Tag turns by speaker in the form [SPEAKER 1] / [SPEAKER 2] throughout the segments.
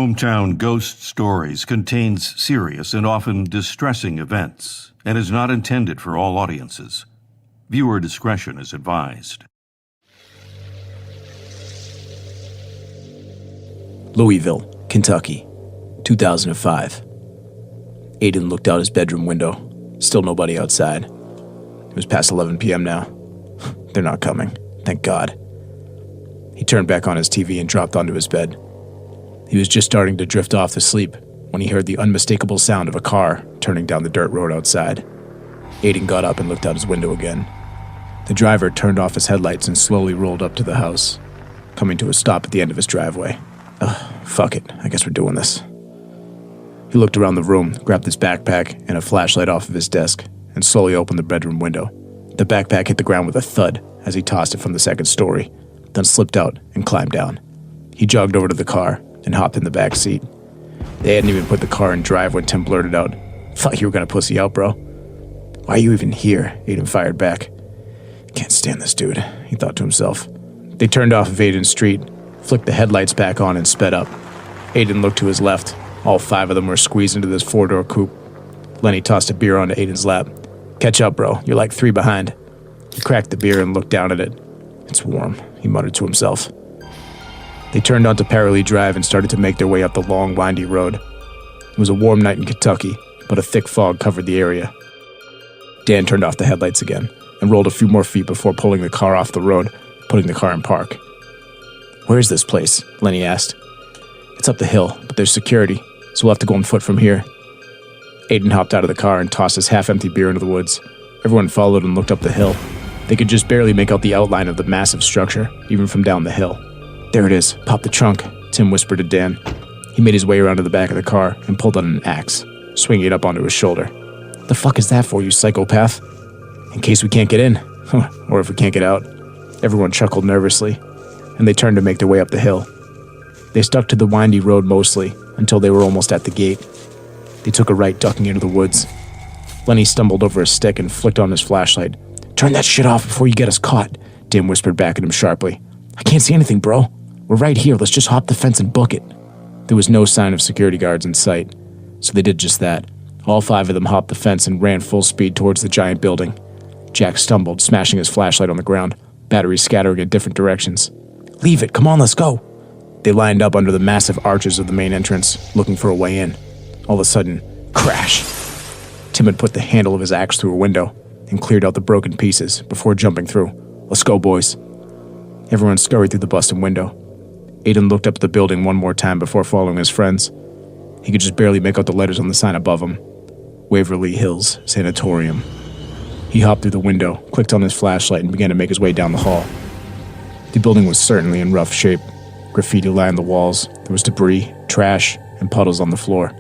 [SPEAKER 1] Hometown Ghost Stories contains serious and often distressing events and is not intended for all audiences. Viewer discretion is advised.
[SPEAKER 2] Louisville, Kentucky, 2005. Aiden looked out his bedroom window. Still nobody outside. It was past 11 p.m. now. They're not coming, thank God. He turned back on his TV and dropped onto his bed. He was just starting to drift off to sleep when he heard the unmistakable sound of a car turning down the dirt road outside. Aiden got up and looked out his window again. The driver turned off his headlights and slowly rolled up to the house, coming to a stop at the end of his driveway. Fuck it, I guess we're doing this. He looked around the room, grabbed his backpack and a flashlight off of his desk, and slowly opened the bedroom window. The backpack hit the ground with a thud as he tossed it from the second story, then slipped out and climbed down. He jogged over to the car and hopped in the back seat. They hadn't even put the car in drive when Tim blurted out, "Thought you were gonna pussy out, bro." "Why are you even here?" Aiden fired back. "Can't stand this dude," he thought to himself. They turned off of Aiden's street, flicked the headlights back on and sped up. Aiden looked to his left. All five of them were squeezed into this four-door coupe. Lenny tossed a beer onto Aiden's lap. "Catch up, bro. You're like 3 behind." He cracked the beer and looked down at it. "It's warm," he muttered to himself. They turned onto Paralee Drive and started to make their way up the long, windy road. It was a warm night in Kentucky, but a thick fog covered the area. Dan turned off the headlights again and rolled a few more feet before pulling the car off the road, putting the car in park. "Where is this place?" Lenny asked. "It's up the hill, but there's security, so we'll have to go on foot from here." Aiden hopped out of the car and tossed his half-empty beer into the woods. Everyone followed and looked up the hill. They could just barely make out the outline of the massive structure, even from down the hill. "There it is. Pop the trunk," Tim whispered to Dan. He made his way around to the back of the car and pulled out an axe, swinging it up onto his shoulder. "The fuck is that for, you psychopath?" "In case we can't get in. Or if we can't get out." Everyone chuckled nervously, and they turned to make their way up the hill. They stuck to the windy road mostly, until they were almost at the gate. They took a right, ducking into the woods. Lenny stumbled over a stick and flicked on his flashlight. "Turn that shit off before you get us caught," Dan whispered back at him sharply. "I can't see anything, bro. We're right here. Let's just hop the fence and book it." There was no sign of security guards in sight, so they did just that. All 5 of them hopped the fence and ran full speed towards the giant building. Jack stumbled, smashing his flashlight on the ground, batteries scattering in different directions. "Leave it. Come on, let's go." They lined up under the massive arches of the main entrance, looking for a way in. All of a sudden, crash! Tim had put the handle of his axe through a window and cleared out the broken pieces before jumping through. "Let's go, boys." Everyone scurried through the busted window. Aiden looked up at the building one more time before following his friends. He could just barely make out the letters on the sign above him. Waverly Hills Sanatorium. He hopped through the window, clicked on his flashlight, and began to make his way down the hall. The building was certainly in rough shape. Graffiti lined the walls. There was debris, trash, and puddles on the floor.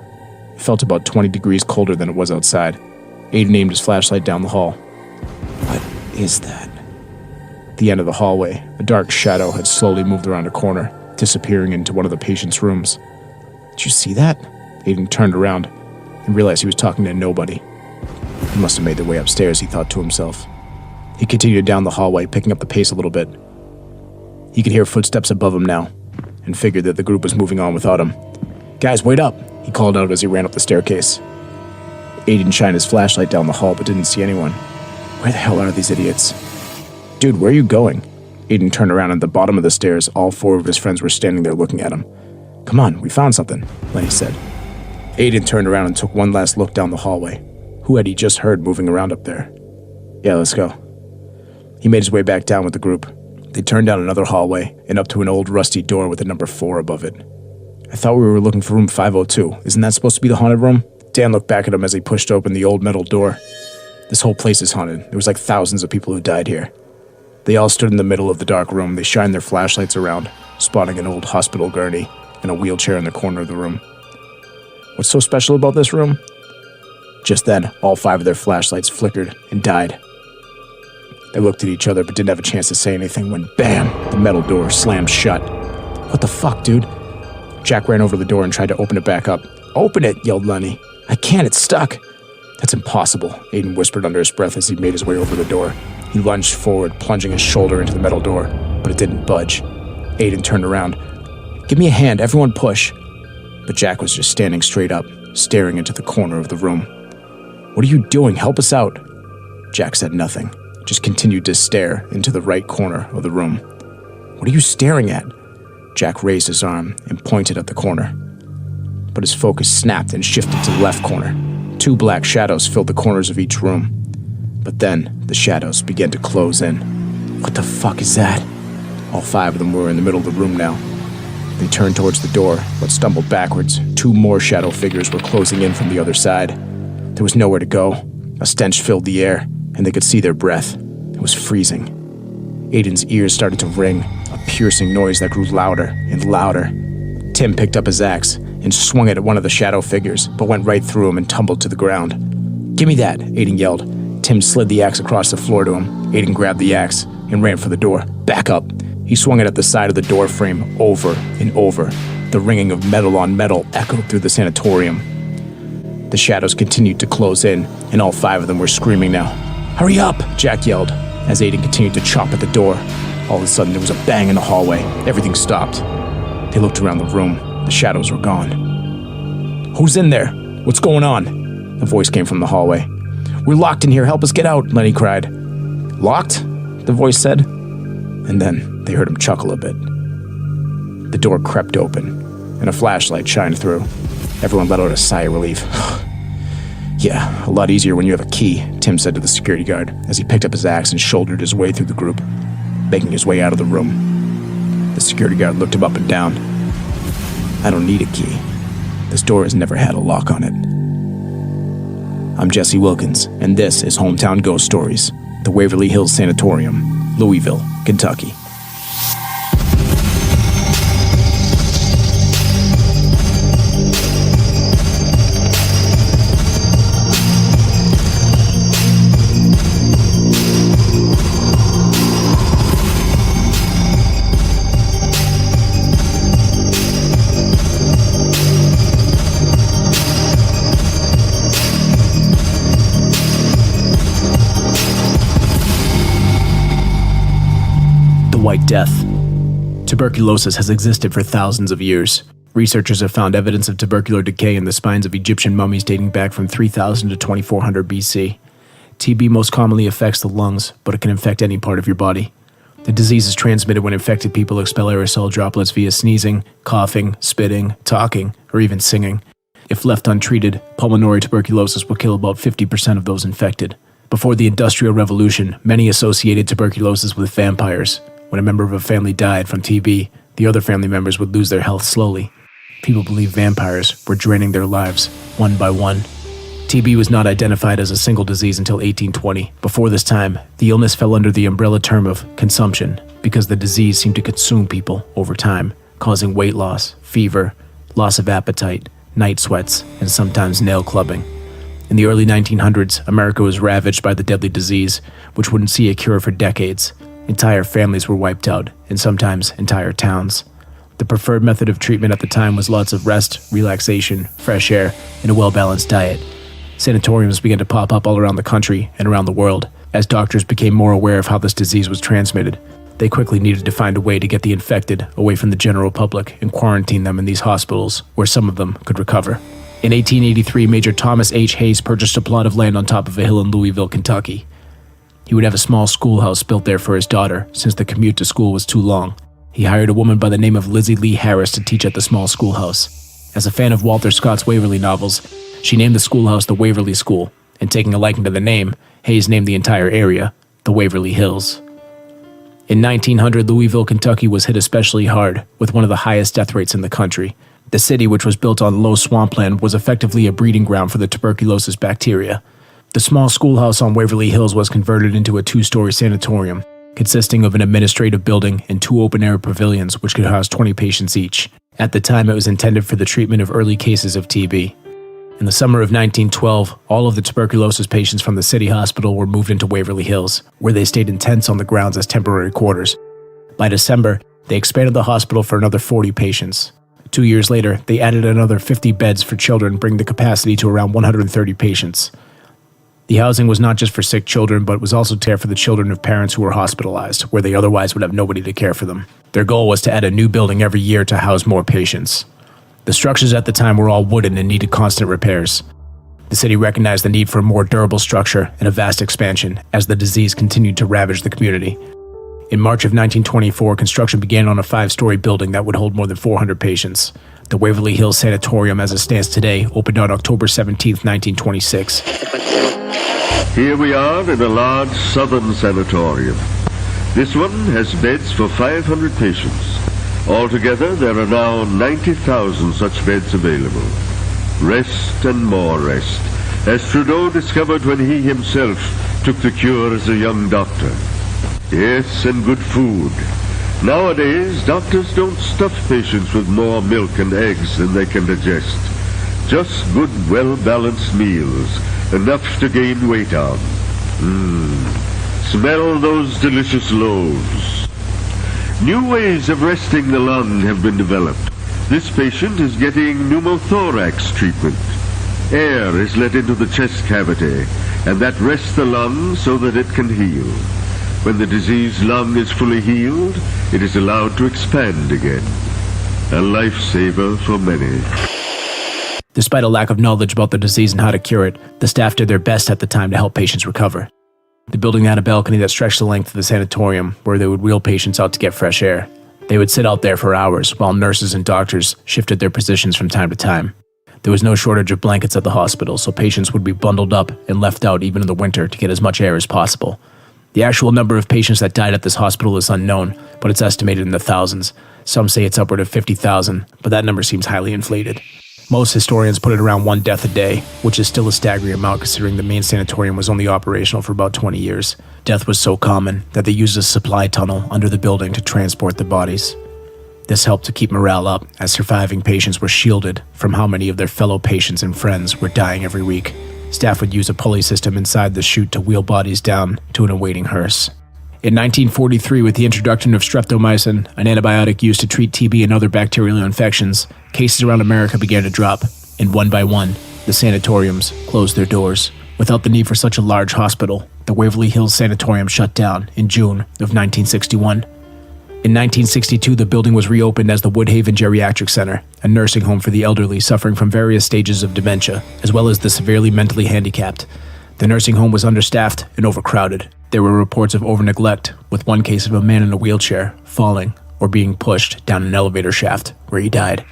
[SPEAKER 2] It felt about 20 degrees colder than it was outside. Aiden aimed his flashlight down the hall. What is that? At the end of the hallway, a dark shadow had slowly moved around a corner, disappearing into one of the patient's rooms. "Did you see that?" Aiden turned around and realized he was talking to nobody. He must have made their way upstairs, he thought to himself. He continued down the hallway, picking up the pace a little bit. He could hear footsteps above him now, and figured that the group was moving on without him. "Guys, wait up!" he called out as he ran up the staircase. Aiden shined his flashlight down the hall but didn't see anyone. Where the hell are these idiots? "Dude, where are you going?" Aiden turned around at the bottom of the stairs. All 4 of his friends were standing there looking at him. "Come on, we found something," Lenny said. Aiden turned around and took one last look down the hallway. Who had he just heard moving around up there? "Yeah, let's go." He made his way back down with the group. They turned down another hallway and up to an old rusty door with a number 4 above it. "I thought we were looking for room 502. Isn't that supposed to be the haunted room?" Dan looked back at him as he pushed open the old metal door. "This whole place is haunted. There was like thousands of people who died here." They all stood in the middle of the dark room. They shined their flashlights around, spotting an old hospital gurney and a wheelchair in the corner of the room. "What's so special about this room?" Just then, all 5 of their flashlights flickered and died. They looked at each other but didn't have a chance to say anything when, bam, the metal door slammed shut. "What the fuck, dude?" Jack ran over to the door and tried to open it back up. "Open it," yelled Lenny. "I can't, it's stuck." "That's impossible," Aiden whispered under his breath as he made his way over the door. He lunged forward, plunging his shoulder into the metal door, but it didn't budge. Aiden turned around. "Give me a hand, everyone push." but Jack was just standing straight up, staring into the corner of the room. "What are you doing? Help us out." Jack said nothing, just continued to stare into the right corner of the room. "What are you staring at?" Jack raised his arm and pointed at the corner. But his focus snapped and shifted to the left corner. 2 black shadows filled the corners of each room. But then, the shadows began to close in. "What the fuck is that?" All 5 of them were in the middle of the room now. They turned towards the door, but stumbled backwards. 2 more shadow figures were closing in from the other side. There was nowhere to go. A stench filled the air, and they could see their breath. It was freezing. Aiden's ears started to ring, a piercing noise that grew louder and louder. Tim picked up his axe and swung it at one of the shadow figures, but went right through him and tumbled to the ground. "Give me that," Aiden yelled. Tim slid the axe across the floor to him. Aiden grabbed the axe and ran for the door. "Back up." He swung it at the side of the door frame over and over. The ringing of metal on metal echoed through the sanatorium. The shadows continued to close in, and all 5 of them were screaming now. "Hurry up!" Jack yelled, as Aiden continued to chop at the door. All of a sudden, there was a bang in the hallway. Everything stopped. They looked around the room. The shadows were gone. "Who's in there? What's going on?" A voice came from the hallway. "We're locked in here. Help us get out," Lenny cried. "Locked?" the voice said. And then they heard him chuckle a bit. The door crept open, and a flashlight shined through. Everyone let out a sigh of relief. "Yeah, a lot easier when you have a key," Tim said to the security guard as he picked up his axe and shouldered his way through the group, making his way out of the room. The security guard looked him up and down. "I don't need a key. This door has never had a lock on it." I'm Jesse Wilkins, and this is Hometown Ghost Stories, the Waverly Hills Sanatorium, Louisville, Kentucky. White Death. Tuberculosis has existed for thousands of years. Researchers have found evidence of tubercular decay in the spines of Egyptian mummies dating back from 3000 to 2400 BC. TB most commonly affects the lungs, but it can infect any part of your body. The disease is transmitted when infected people expel aerosol droplets via sneezing, coughing, spitting, talking, or even singing. If left untreated, pulmonary tuberculosis will kill about 50% of those infected. Before the Industrial Revolution, many associated tuberculosis with vampires. When a member of a family died from TB, the other family members would lose their health slowly. People believed vampires were draining their lives, one by one. TB was not identified as a single disease until 1820. Before this time, the illness fell under the umbrella term of consumption, because the disease seemed to consume people over time, causing weight loss, fever, loss of appetite, night sweats, and sometimes nail clubbing. In the early 1900s, America was ravaged by the deadly disease, which wouldn't see a cure for decades. Entire families were wiped out, and sometimes entire towns. The preferred method of treatment at the time was lots of rest, relaxation, fresh air, and a well-balanced diet. Sanatoriums began to pop up all around the country and around the world. As doctors became more aware of how this disease was transmitted, they quickly needed to find a way to get the infected away from the general public and quarantine them in these hospitals, where some of them could recover. In 1883, Major Thomas H. Hayes purchased a plot of land on top of a hill in Louisville, Kentucky. He would have a small schoolhouse built there for his daughter, since the commute to school was too long. He hired a woman by the name of Lizzie Lee Harris to teach at the small schoolhouse. As a fan of Walter Scott's Waverly novels, she named the schoolhouse the Waverly School, and taking a liking to the name, Hayes named the entire area the Waverly Hills. In 1900, Louisville, Kentucky was hit especially hard, with one of the highest death rates in the country. The city, which was built on low swampland, was effectively a breeding ground for the tuberculosis bacteria. The small schoolhouse on Waverly Hills was converted into a 2-story sanatorium, consisting of an administrative building and 2 open-air pavilions which could house 20 patients each. At the time, it was intended for the treatment of early cases of TB. In the summer of 1912, all of the tuberculosis patients from the city hospital were moved into Waverly Hills, where they stayed in tents on the grounds as temporary quarters. By December, they expanded the hospital for another 40 patients. 2 years later, they added another 50 beds for children, bringing the capacity to around 130 patients. The housing was not just for sick children, but was also to care for the children of parents who were hospitalized, where they otherwise would have nobody to care for them. Their goal was to add a new building every year to house more patients. The structures at the time were all wooden and needed constant repairs. The city recognized the need for a more durable structure and a vast expansion as the disease continued to ravage the community. In March of 1924, construction began on a 5-story building that would hold more than 400 patients. The Waverly Hills Sanatorium, as it stands today, opened on October 17, 1926.
[SPEAKER 3] Here we are in a large southern sanatorium. This one has beds for 500 patients. Altogether, there are now 90,000 such beds available. Rest and more rest, as Trudeau discovered when he himself took the cure as a young doctor. Yes, and good food. Nowadays, doctors don't stuff patients with more milk and eggs than they can digest. Just good, well-balanced meals, enough to gain weight on. Smell those delicious loaves. New ways of resting the lung have been developed. This patient is getting pneumothorax treatment. Air is let into the chest cavity, and that rests the lung so that it can heal. When the diseased lung is fully healed, it is allowed to expand again. A lifesaver for many.
[SPEAKER 2] Despite a lack of knowledge about the disease and how to cure it, the staff did their best at the time to help patients recover. The building had a balcony that stretched the length of the sanatorium, where they would wheel patients out to get fresh air. They would sit out there for hours, while nurses and doctors shifted their positions from time to time. There was no shortage of blankets at the hospital, so patients would be bundled up and left out even in the winter to get as much air as possible. The actual number of patients that died at this hospital is unknown, but it's estimated in the thousands. Some say it's upward of 50,000, but that number seems highly inflated. Most historians put it around 1 death a day, which is still a staggering amount considering the main sanatorium was only operational for about 20 years. Death was so common that they used a supply tunnel under the building to transport the bodies. This helped to keep morale up, as surviving patients were shielded from how many of their fellow patients and friends were dying every week. Staff would use a pulley system inside the chute to wheel bodies down to an awaiting hearse. In 1943, with the introduction of streptomycin, an antibiotic used to treat TB and other bacterial infections, cases around America began to drop, and one by one, the sanatoriums closed their doors. Without the need for such a large hospital, the Waverly Hills Sanatorium shut down in June of 1961. In 1962, the building was reopened as the Woodhaven Geriatric Center, a nursing home for the elderly suffering from various stages of dementia, as well as the severely mentally handicapped. The nursing home was understaffed and overcrowded. There were reports of over-neglect, with one case of a man in a wheelchair falling or being pushed down an elevator shaft, where he died.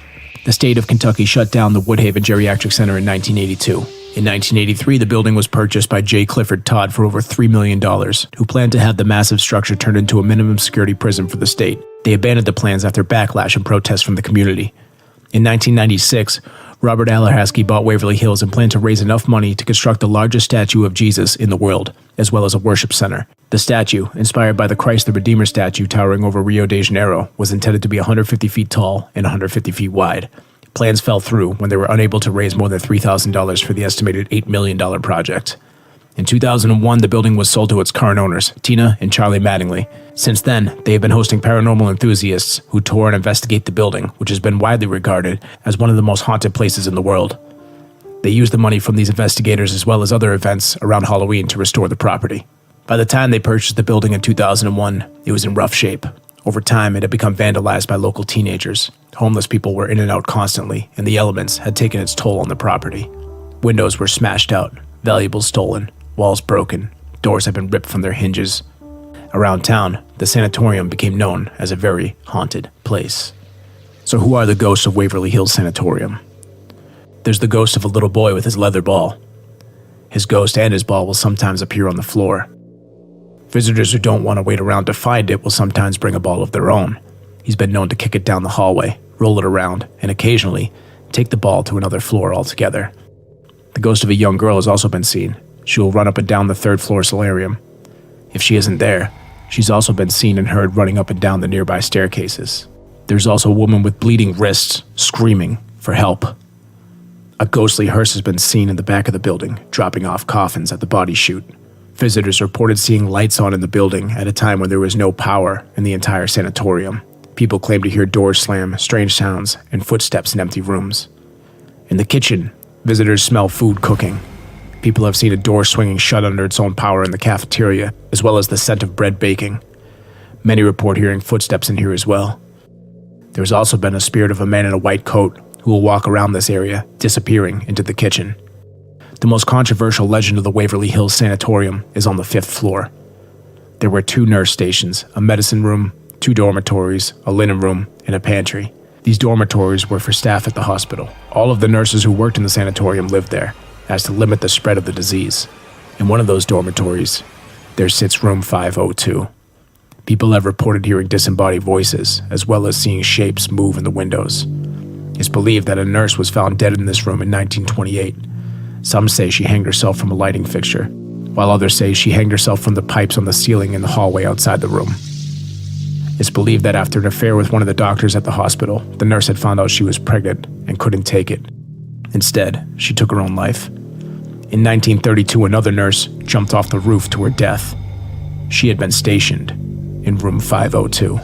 [SPEAKER 2] The state of Kentucky shut down the Woodhaven Geriatric Center in 1982. In 1983, the building was purchased by J. Clifford Todd for over $3 million, who planned to have the massive structure turned into a minimum security prison for the state. They abandoned the plans after backlash and protests from the community. In 1996, Robert Allerhasky bought Waverly Hills and planned to raise enough money to construct the largest statue of Jesus in the world, as well as a worship center. The statue, inspired by the Christ the Redeemer statue towering over Rio de Janeiro, was intended to be 150 feet tall and 150 feet wide. Plans fell through when they were unable to raise more than $3,000 for the estimated $8 million project. In 2001, the building was sold to its current owners, Tina and Charlie Mattingly. Since then, they have been hosting paranormal enthusiasts who tour and investigate the building, which has been widely regarded as one of the most haunted places in the world. They use the money from these investigators as well as other events around Halloween to restore the property. By the time they purchased the building in 2001, it was in rough shape. Over time, it had become vandalized by local teenagers. Homeless people were in and out constantly, and the elements had taken its toll on the property. Windows were smashed out, valuables stolen, walls broken, doors had been ripped from their hinges. Around town, the sanatorium became known as a very haunted place. So who are the ghosts of Waverly Hills Sanatorium? There's the ghost of a little boy with his leather ball. His ghost and his ball will sometimes appear on the floor. Visitors who don't want to wait around to find it will sometimes bring a ball of their own. He's been known to kick it down the hallway, roll it around, and occasionally take the ball to another floor altogether. The ghost of a young girl has also been seen. She will run up and down the third-floor solarium. If she isn't there, she's also been seen and heard running up and down the nearby staircases. There's also a woman with bleeding wrists screaming for help. A ghostly hearse has been seen in the back of the building, dropping off coffins at the body chute. Visitors reported seeing lights on in the building at a time when there was no power in the entire sanatorium. People claim to hear doors slam, strange sounds, and footsteps in empty rooms. In the kitchen, visitors smell food cooking. People have seen a door swinging shut under its own power in the cafeteria, as well as the scent of bread baking. Many report hearing footsteps in here as well. There's also been a spirit of a man in a white coat who will walk around this area, disappearing into the kitchen. The most controversial legend of the Waverly Hills Sanatorium is on the 5th floor. There were 2 nurse stations, a medicine room, 2 dormitories, a linen room, and a pantry. These dormitories were for staff at the hospital. All of the nurses who worked in the sanatorium lived there, as to limit the spread of the disease. In one of those dormitories, there sits room 502. People have reported hearing disembodied voices, as well as seeing shapes move in the windows. It's believed that a nurse was found dead in this room in 1928. Some say she hanged herself from a lighting fixture, while others say she hanged herself from the pipes on the ceiling in the hallway outside the room. It's believed that after an affair with one of the doctors at the hospital, the nurse had found out she was pregnant and couldn't take it. Instead, she took her own life. In 1932, another nurse jumped off the roof to her death. She had been stationed in room 502.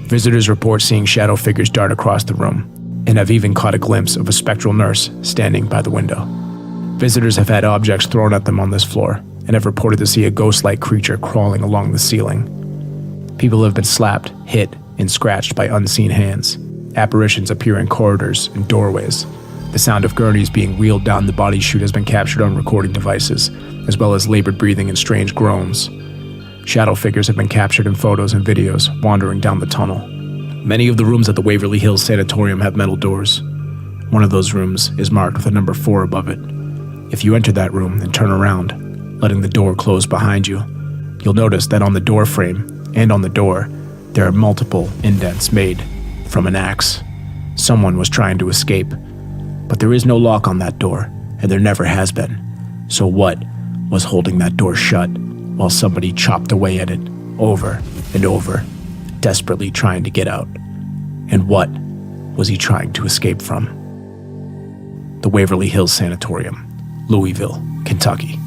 [SPEAKER 2] Visitors report seeing shadow figures dart across the room, and have even caught a glimpse of a spectral nurse standing by the window. Visitors have had objects thrown at them on this floor, and have reported to see a ghost-like creature crawling along the ceiling. People have been slapped, hit, and scratched by unseen hands. Apparitions appear in corridors and doorways. The sound of gurneys being wheeled down the body chute has been captured on recording devices, as well as labored breathing and strange groans. Shadow figures have been captured in photos and videos wandering down the tunnel. Many of the rooms at the Waverly Hills Sanatorium have metal doors. One of those rooms is marked with a number 4 above it. If you enter that room and turn around, letting the door close behind you, you'll notice that on the door frame and on the door, there are multiple indents made from an axe. Someone was trying to escape, but there is no lock on that door, and there never has been. So what was holding that door shut while somebody chopped away at it over and over, desperately trying to get out? And what was he trying to escape from? The Waverly Hills Sanatorium, Louisville, Kentucky.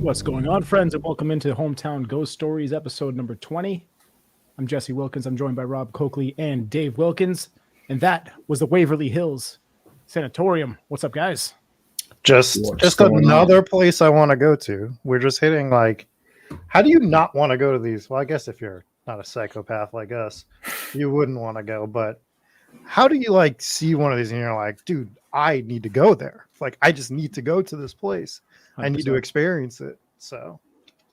[SPEAKER 4] What's going on, friends, and welcome into Hometown Ghost Stories, episode number 20. I'm Jesse Wilkins. I'm joined by Rob Coakley and Dave Wilkins, and that was the Waverly Hills Sanatorium. What's up, guys?
[SPEAKER 5] Just another place I want to go to. We're just hitting like, how do you not want to go to these? Well, I guess if you're not a psychopath like us, you wouldn't want to go. But how do you like see one of these and you're like, dude, I need to go there. Like, I just need to go to this place. 100%. I need to experience it. So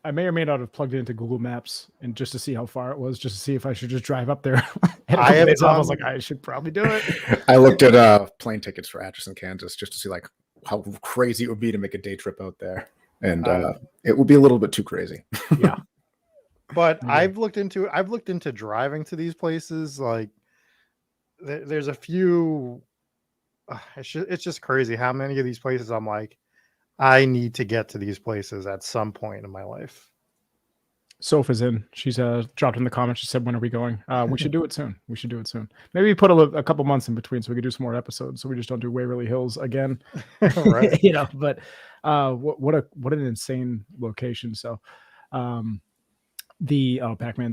[SPEAKER 4] I may or may not have plugged it into Google Maps and just to see how far it was, just to see if I should just drive up there. I was like, I should probably do it.
[SPEAKER 6] I looked at plane tickets for Atchison, Kansas, just to see like how crazy it would be to make a day trip out there, and it would be a little bit too crazy.
[SPEAKER 4] Yeah,
[SPEAKER 5] but I've looked into driving to these places. Like, there's a few. It's just crazy how many of these places I'm like, I need to get to these places at some point in my life.
[SPEAKER 4] Sopha's in. She's dropped in the comments. She said, when are we going? We should do it soon. Maybe put a couple months in between so we could do some more episodes, so we just don't do Waverly Hills again.
[SPEAKER 5] Right.
[SPEAKER 4] But what an insane location. So Pac-Man's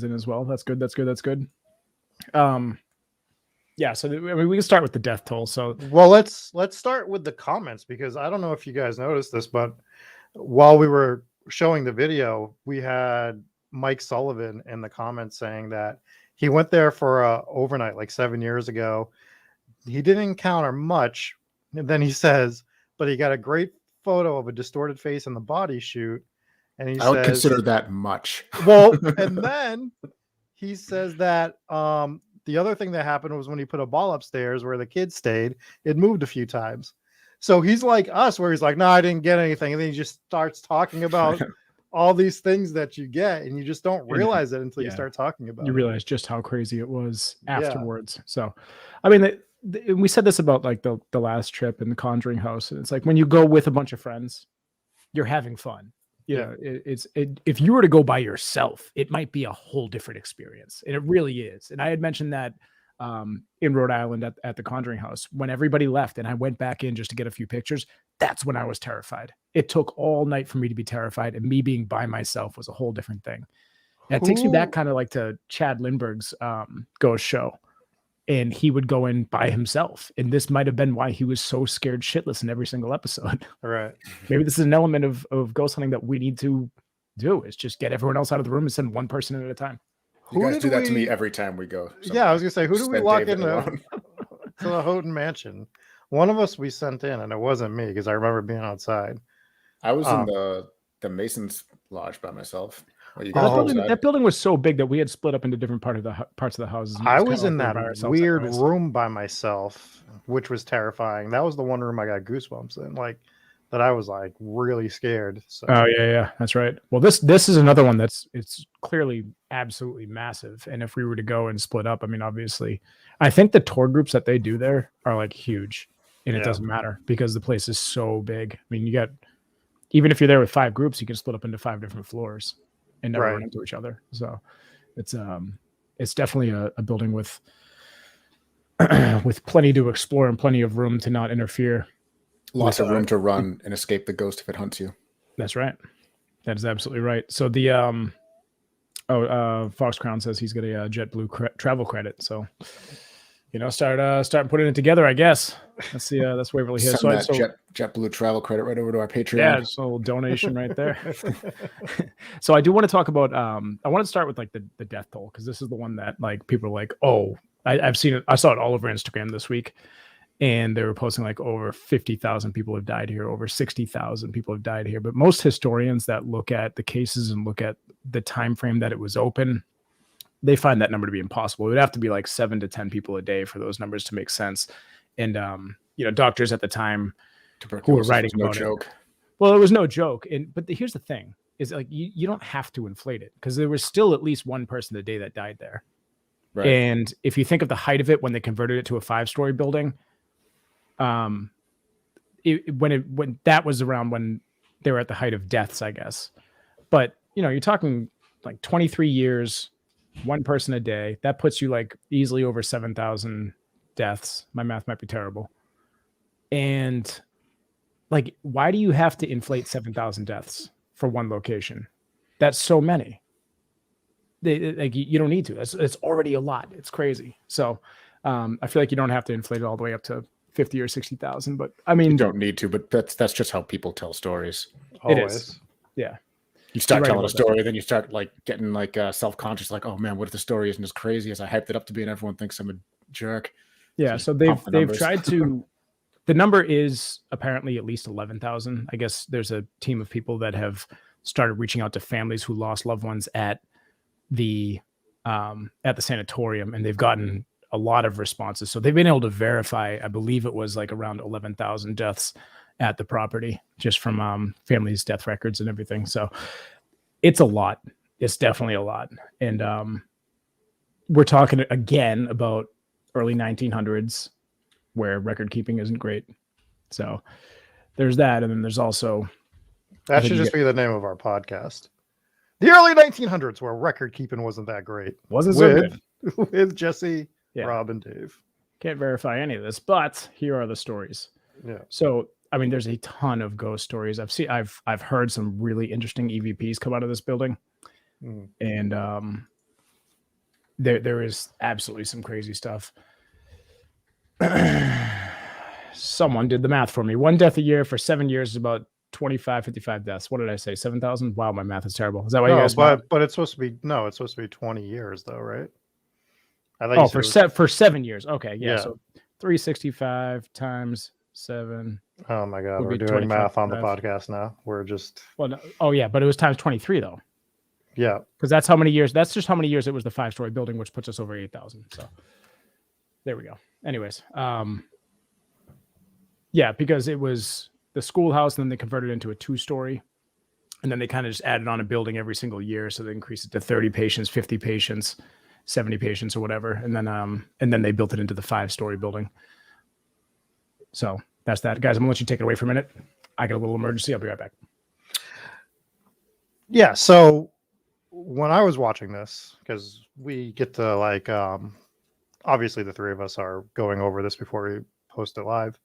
[SPEAKER 4] in as well. That's good. Yeah, so we can start with the death toll. So,
[SPEAKER 5] well, let's start with the comments, because I don't know if you guys noticed this, but while we were showing the video, we had Mike Sullivan in the comments saying that he went there for a overnight like 7 years ago. He didn't encounter much, and then he says, but he got a great photo of a distorted face in the body chute, and he
[SPEAKER 6] I don't consider that much.
[SPEAKER 5] Well, and then he says that the other thing that happened was when he put a ball upstairs where the kids stayed, it moved a few times. So he's like us, where he's like, no, I didn't get anything. And then he just starts talking about all these things that you get, and you just don't realize it until you start talking about it.
[SPEAKER 4] You realize just how crazy it was afterwards. Yeah. So, I mean, we said this about like the last trip in the Conjuring house. And it's like when you go with a bunch of friends, you're having fun. If you were to go by yourself, it might be a whole different experience, and it really is. And I had mentioned that in Rhode Island at the Conjuring House. When everybody left and I went back in just to get a few pictures, that's when I was terrified. It took all night for me to be terrified, and me being by myself was a whole different thing. And it takes me back kind of like to Chad Lindbergh's ghost show. And he would go in by himself. And this might have been why he was so scared shitless in every single episode.
[SPEAKER 5] Right.
[SPEAKER 4] Maybe this is an element of ghost hunting that we need to do, is just get everyone else out of the room and send one person in at a time.
[SPEAKER 6] You guys do that to me every time we go.
[SPEAKER 5] Yeah, I was gonna say, who do we walk
[SPEAKER 6] David
[SPEAKER 5] into
[SPEAKER 6] alone.
[SPEAKER 5] to the Houghton Mansion? One of us we sent in, and it wasn't me because I remember being outside.
[SPEAKER 6] I was in the Masons Lodge by myself. Well, you guys
[SPEAKER 4] That
[SPEAKER 6] were
[SPEAKER 4] building,
[SPEAKER 6] outside.
[SPEAKER 4] that building was so big that we had split up into different parts of the houses. and
[SPEAKER 5] I
[SPEAKER 4] just
[SPEAKER 5] was
[SPEAKER 4] kinda
[SPEAKER 5] in
[SPEAKER 4] like
[SPEAKER 5] that
[SPEAKER 4] by ourselves
[SPEAKER 5] weird
[SPEAKER 4] anyways.
[SPEAKER 5] room by myself, which was terrifying. That was the one room I got goosebumps in, like that I was like really scared. So
[SPEAKER 4] Oh yeah, that's right. Well, this is another one it's clearly absolutely massive. And if we were to go and split up, I mean, obviously, I think the tour groups that they do there are like huge, and it
[SPEAKER 5] Yeah.
[SPEAKER 4] doesn't matter because the place is so big. I mean, you got, even if you're there with 5 groups, you can split up into 5 different floors and never
[SPEAKER 5] Right.
[SPEAKER 4] run into each other. So it's definitely a building with with plenty to explore and plenty of room to not interfere.
[SPEAKER 6] Lots of room to run and escape the ghost if it hunts you.
[SPEAKER 4] That's right. That is absolutely right. So the Fox Crown says he's got a JetBlue travel credit. So start putting it together, I guess. That's Waverly Hills.
[SPEAKER 6] Send that JetBlue travel credit right over to our Patreon.
[SPEAKER 4] Yeah, just a little donation right there. So I do want to talk about. I want to start with like the death toll, because this is the one that like people are like, oh, I've seen it. I saw it all over Instagram this week. And they were posting like over 50,000 people have died here, over 60,000 people have died here. But most historians that look at the cases and look at the time frame that it was open, they find that number to be impossible. It would have to be like 7 to 10 people a day for those numbers to make sense. And doctors at the time who were writing
[SPEAKER 6] no
[SPEAKER 4] about
[SPEAKER 6] joke.
[SPEAKER 4] it. Well, it was no joke. But here's the thing: is like you don't have to inflate it, because there was still at least one person a day that died there.
[SPEAKER 6] Right.
[SPEAKER 4] And if you think of the height of it when they converted it to a 5-story building. When that was around when they were at the height of deaths, I guess. But you're talking like 23 years, one person a day. That puts you like easily over 7,000 deaths. My math might be terrible. And like, why do you have to inflate 7,000 deaths for one location? That's so many. You don't need to. It's already a lot. It's crazy. So I feel like you don't have to inflate it all the way up to 50 or 60,000, but I mean,
[SPEAKER 6] You don't need to, but that's just how people tell stories.
[SPEAKER 4] it
[SPEAKER 5] always.
[SPEAKER 4] is. Yeah.
[SPEAKER 6] You start
[SPEAKER 4] You're right
[SPEAKER 6] telling a
[SPEAKER 4] about that.
[SPEAKER 6] story, then you start like getting like self-conscious, like, oh man, what if the story isn't as crazy as I hyped it up to be, and everyone thinks I'm a jerk.
[SPEAKER 4] Yeah.
[SPEAKER 6] Just
[SPEAKER 4] So
[SPEAKER 6] pump the
[SPEAKER 4] they've
[SPEAKER 6] numbers.
[SPEAKER 4] tried to. The number is apparently at least 11,000. I guess there's a team of people that have started reaching out to families who lost loved ones at the sanatorium, and they've gotten a lot of responses. So they've been able to verify, I believe it was like around 11,000 deaths at the property, just from families' death records and everything. So it's a lot. It's definitely a lot. And we're talking again about early 1900s, where record keeping isn't great. So there's that. And then there's also,
[SPEAKER 5] That
[SPEAKER 4] think
[SPEAKER 5] should
[SPEAKER 4] you
[SPEAKER 5] just be the name of our podcast. The early 1900s, where record keeping wasn't that great.
[SPEAKER 4] wasn't so
[SPEAKER 5] With,
[SPEAKER 4] good.
[SPEAKER 5] with Jesse,
[SPEAKER 4] Yeah.
[SPEAKER 5] Rob, and Dave.
[SPEAKER 4] Can't verify any of this, but here are the stories.
[SPEAKER 5] Yeah.
[SPEAKER 4] So, I mean, there's a ton of ghost stories. I've heard some really interesting EVPs come out of this building,
[SPEAKER 5] Mhm.
[SPEAKER 4] and there is absolutely some crazy stuff. Someone did the math for me. 1 death a year for 7 years is about 25, 55 deaths. What did I say? 7,000? Wow, my math is terrible. Is that why you
[SPEAKER 5] No,
[SPEAKER 4] guys?
[SPEAKER 5] but it's supposed to be it's supposed to be 20 years though, right? I thought you said it was-
[SPEAKER 4] for 7 years. Okay, yeah.
[SPEAKER 5] Yeah.
[SPEAKER 4] So 365 times 7.
[SPEAKER 5] Oh my god,
[SPEAKER 4] would
[SPEAKER 5] we're
[SPEAKER 4] be
[SPEAKER 5] doing math on the
[SPEAKER 4] 25.
[SPEAKER 5] podcast now. We're just
[SPEAKER 4] Well, no, oh yeah, but it was times 23 though,
[SPEAKER 5] yeah.
[SPEAKER 4] because that's how many years. That's just how many years it was the 5-story building, which puts us over 8,000. So there we go. Anyways, yeah, because it was the schoolhouse, and then they converted it into a 2-story, and then they kind of just added on a building every single year, so they increased it to 30 patients, 50 patients, 70 patients, or whatever, and then they built it into the 5-story building. So that's that, guys. I'm gonna let you take it away for a minute. I got a little emergency. I'll be right back.
[SPEAKER 5] Yeah, so when I was watching this, because we get to like obviously the three of us are going over this before we post it live.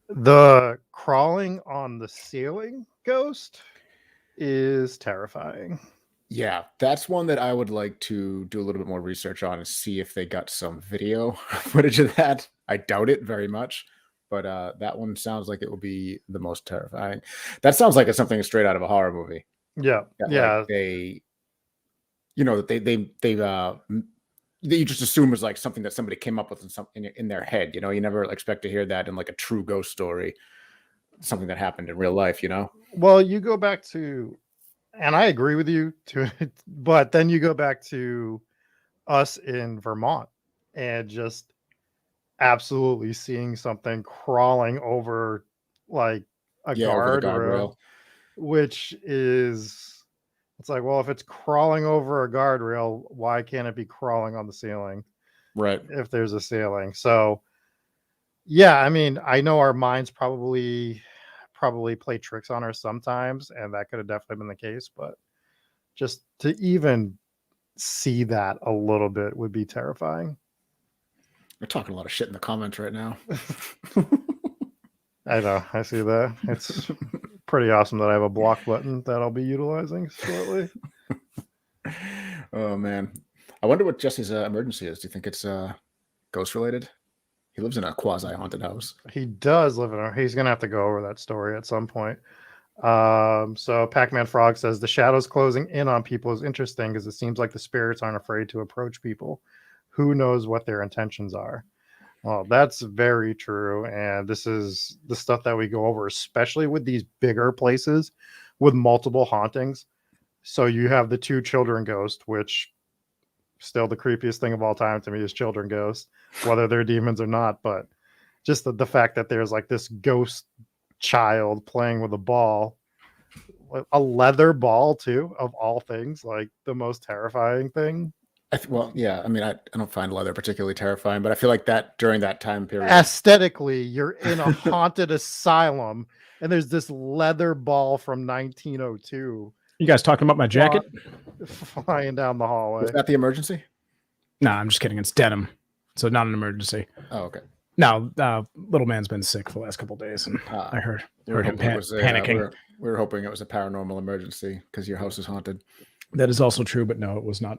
[SPEAKER 5] The crawling on the ceiling ghost is terrifying.
[SPEAKER 6] Yeah, that's one that I would like to do a little bit more research on and see if they got some video footage of that. I doubt it very much, but that one sounds like it will be the most terrifying. That sounds like it's something straight out of a horror movie.
[SPEAKER 5] Yeah,
[SPEAKER 6] That,
[SPEAKER 5] yeah.
[SPEAKER 6] like, they, you know, that you just assume is like something that somebody came up with in their head. You know, you never expect to hear that in like a true ghost story, something that happened in real life. You know.
[SPEAKER 5] Well, you go back to, and I agree with you to it, but then you go back to us in Vermont and just absolutely seeing something crawling over like a
[SPEAKER 6] Over the
[SPEAKER 5] guardrail, which is, it's like, well, if it's crawling over a guardrail, why can't it be crawling on the ceiling?
[SPEAKER 6] Right.
[SPEAKER 5] If there's a ceiling. So yeah, I mean, I know our minds probably play tricks on us sometimes, and that could have definitely been the case, but just to even see that a little bit would be terrifying.
[SPEAKER 6] We're talking a lot of shit in the comments right now.
[SPEAKER 5] I know, I see that. It's pretty awesome that I have a block button that I'll be utilizing shortly.
[SPEAKER 6] Oh man, I wonder what Jesse's emergency is. Do you think it's ghost related? He lives in a quasi haunted house.
[SPEAKER 5] He does live in a, he's gonna have to go over that story at some point. So Pac-Man Frog says the shadows closing in on people is interesting because it seems like the spirits aren't afraid to approach people. Who knows what their intentions are? Well, that's very true. And this is the stuff that we go over, especially with these bigger places with multiple hauntings. So you have the two children ghost, which still the creepiest thing of all time to me is children ghosts, whether they're demons or not. But just the fact that there's like this ghost child playing with a ball, a leather ball too, of all things, like the most terrifying thing.
[SPEAKER 6] Well, yeah, I mean, I don't find leather particularly terrifying, but I feel like that during that time period,
[SPEAKER 5] aesthetically, you're in a haunted asylum and there's this leather ball from 1902.
[SPEAKER 4] You guys talking about my jacket?
[SPEAKER 5] Flying down the hallway.
[SPEAKER 6] Was that the emergency?
[SPEAKER 4] No, I'm just kidding. It's denim, so not an emergency.
[SPEAKER 6] Oh, okay.
[SPEAKER 4] No, little man's been sick for the last couple of days, and I heard him panicking.
[SPEAKER 6] We were hoping it was a paranormal emergency because your house is haunted.
[SPEAKER 4] That is also true, but no, it was not.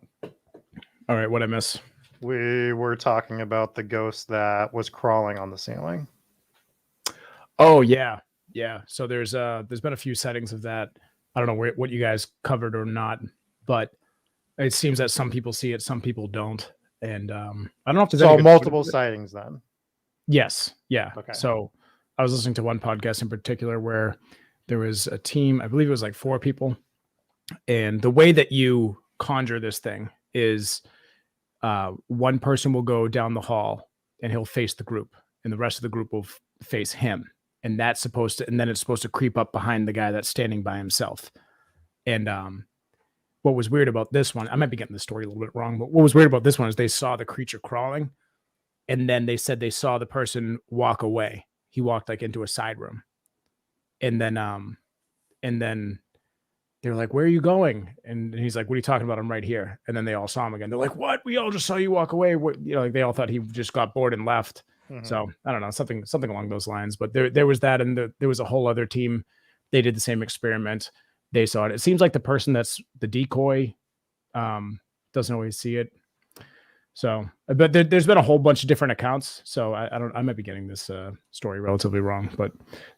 [SPEAKER 4] All right, what I miss?
[SPEAKER 5] We were talking about the ghost that was crawling on the ceiling.
[SPEAKER 4] Oh yeah. So there's been a few sightings of that. I don't know what you guys covered or not, but it seems that some people see it, some people don't, and I don't know if there's
[SPEAKER 5] so multiple sightings then.
[SPEAKER 4] Yes. Yeah.
[SPEAKER 5] Okay.
[SPEAKER 4] So I was listening to one podcast in particular where there was a team, I believe it was like 4 people, and the way that you conjure this thing is one person will go down the hall and he'll face the group, and the rest of the group will face him. And that's supposed to, and then it's supposed to creep up behind the guy that's standing by himself. And what was weird about this one, I might be getting the story a little bit wrong, but what was weird about this one is they saw the creature crawling, and then they said they saw the person walk away. He walked like into a side room, and then they were like, "Where are you going?" And he's like, "What are you talking about? I'm right here." And then they all saw him again. They're like, "What? We all just saw you walk away." What? You know, like they all thought he just got bored and left.
[SPEAKER 5] Mm-hmm.
[SPEAKER 4] So I don't know, something along those lines. But there was that, and there was a whole other team. They did the same experiment. They saw it. It seems like the person that's the decoy doesn't always see it. So, but there's been a whole bunch of different accounts. So I might be getting this story relatively wrong, but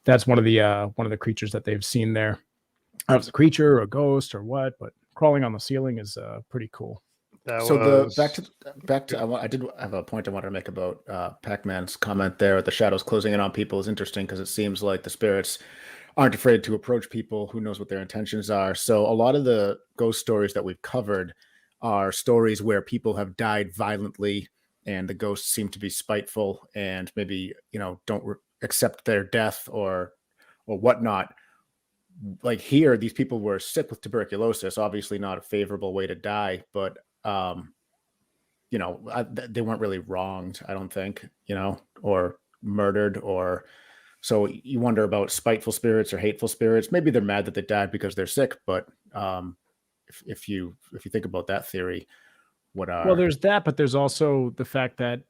[SPEAKER 4] that's one of the creatures that they've seen there. I don't know if it's a creature or a ghost or what, but crawling on the ceiling is pretty cool.
[SPEAKER 6] Back to I did have a point I wanted to make about Pac-Man's comment there. The shadows closing in on people is interesting because it seems like the spirits aren't afraid to approach people. Who knows what their intentions are? So a lot of the ghost stories that we've covered are stories where people have died violently and the ghosts seem to be spiteful and maybe, don't accept their death or whatnot. Like here, these people were sick with tuberculosis, obviously not a favorable way to die, but they weren't really wronged, I don't think, or murdered, or so you wonder about spiteful spirits or hateful spirits. Maybe they're mad that they died because they're sick, but if you think about that theory, what are.
[SPEAKER 4] Well, there's that, but there's also the fact that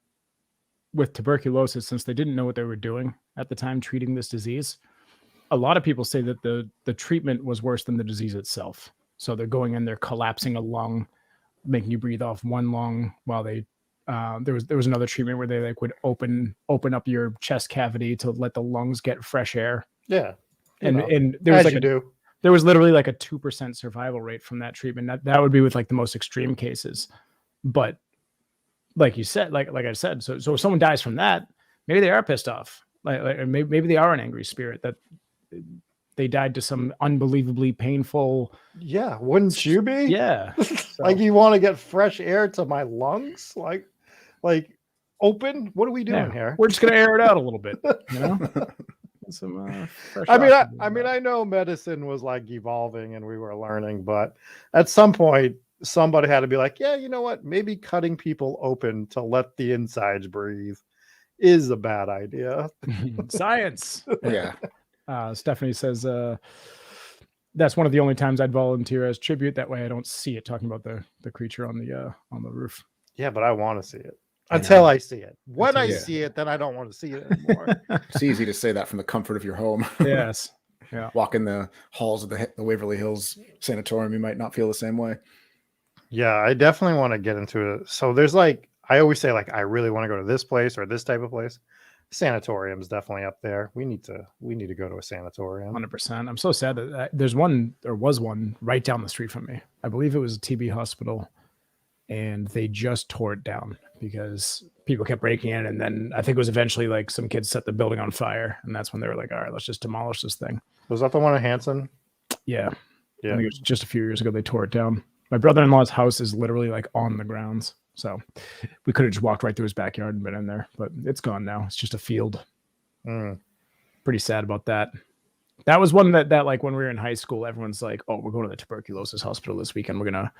[SPEAKER 4] with tuberculosis, since they didn't know what they were doing at the time treating this disease, a lot of people say that the treatment was worse than the disease itself. So they're going in, they're collapsing a lung, making you breathe off one lung while they there was another treatment where they like would open up your chest cavity to let the lungs get fresh air.
[SPEAKER 5] Yeah.
[SPEAKER 4] And there was
[SPEAKER 5] as
[SPEAKER 4] like
[SPEAKER 5] you do.
[SPEAKER 4] there was literally like a 2% survival rate from that treatment. That would be with like the most extreme cases. But like you said, like I said, so if someone dies from that, maybe they are pissed off. Like maybe they are an angry spirit that they died to some unbelievably painful.
[SPEAKER 5] Yeah, wouldn't you be?
[SPEAKER 4] Yeah.
[SPEAKER 5] Like you want to get fresh air to my lungs? Like open? What are we doing here?
[SPEAKER 4] We're just gonna air it out a little bit, you know? Some fresh
[SPEAKER 5] I mean, I know medicine was like evolving and we were learning, but at some point somebody had to be like, yeah, you know what? Maybe cutting people open to let the insides breathe is a bad idea.
[SPEAKER 4] Science.
[SPEAKER 6] Yeah.
[SPEAKER 4] Stephanie says that's one of the only times I'd volunteer as tribute. That way I don't see it, talking about the creature on the roof.
[SPEAKER 5] Yeah, but I want to see it until I see it. When I see it, then I don't want to see it anymore.
[SPEAKER 6] It's easy to say that from the comfort of your home.
[SPEAKER 4] Yes. Yeah.
[SPEAKER 6] Walk in the halls of the Waverly Hills Sanatorium, you might not feel the same way.
[SPEAKER 5] Yeah, I definitely want to get into it. So there's like, I always say like, I really want to go to this place or this type of place. Sanatorium is definitely up there. We need to go to a sanatorium.
[SPEAKER 4] 100%. I'm so sad that there was one right down the street from me. I believe it was a TB hospital, and they just tore it down because people kept breaking in. And then I think it was eventually like some kids set the building on fire, and that's when they were like, all right, let's just demolish this thing.
[SPEAKER 5] Was that the one in Hanson?
[SPEAKER 4] Yeah.
[SPEAKER 5] Yeah.
[SPEAKER 4] I think it was just a few years ago they tore it down. My brother-in-law's house is literally like on the grounds. So we could have just walked right through his backyard and been in there, but it's gone now. It's just a field. Pretty sad about that. That was one that like when we were in high school, everyone's like, oh, we're going to the tuberculosis hospital this weekend. We're going to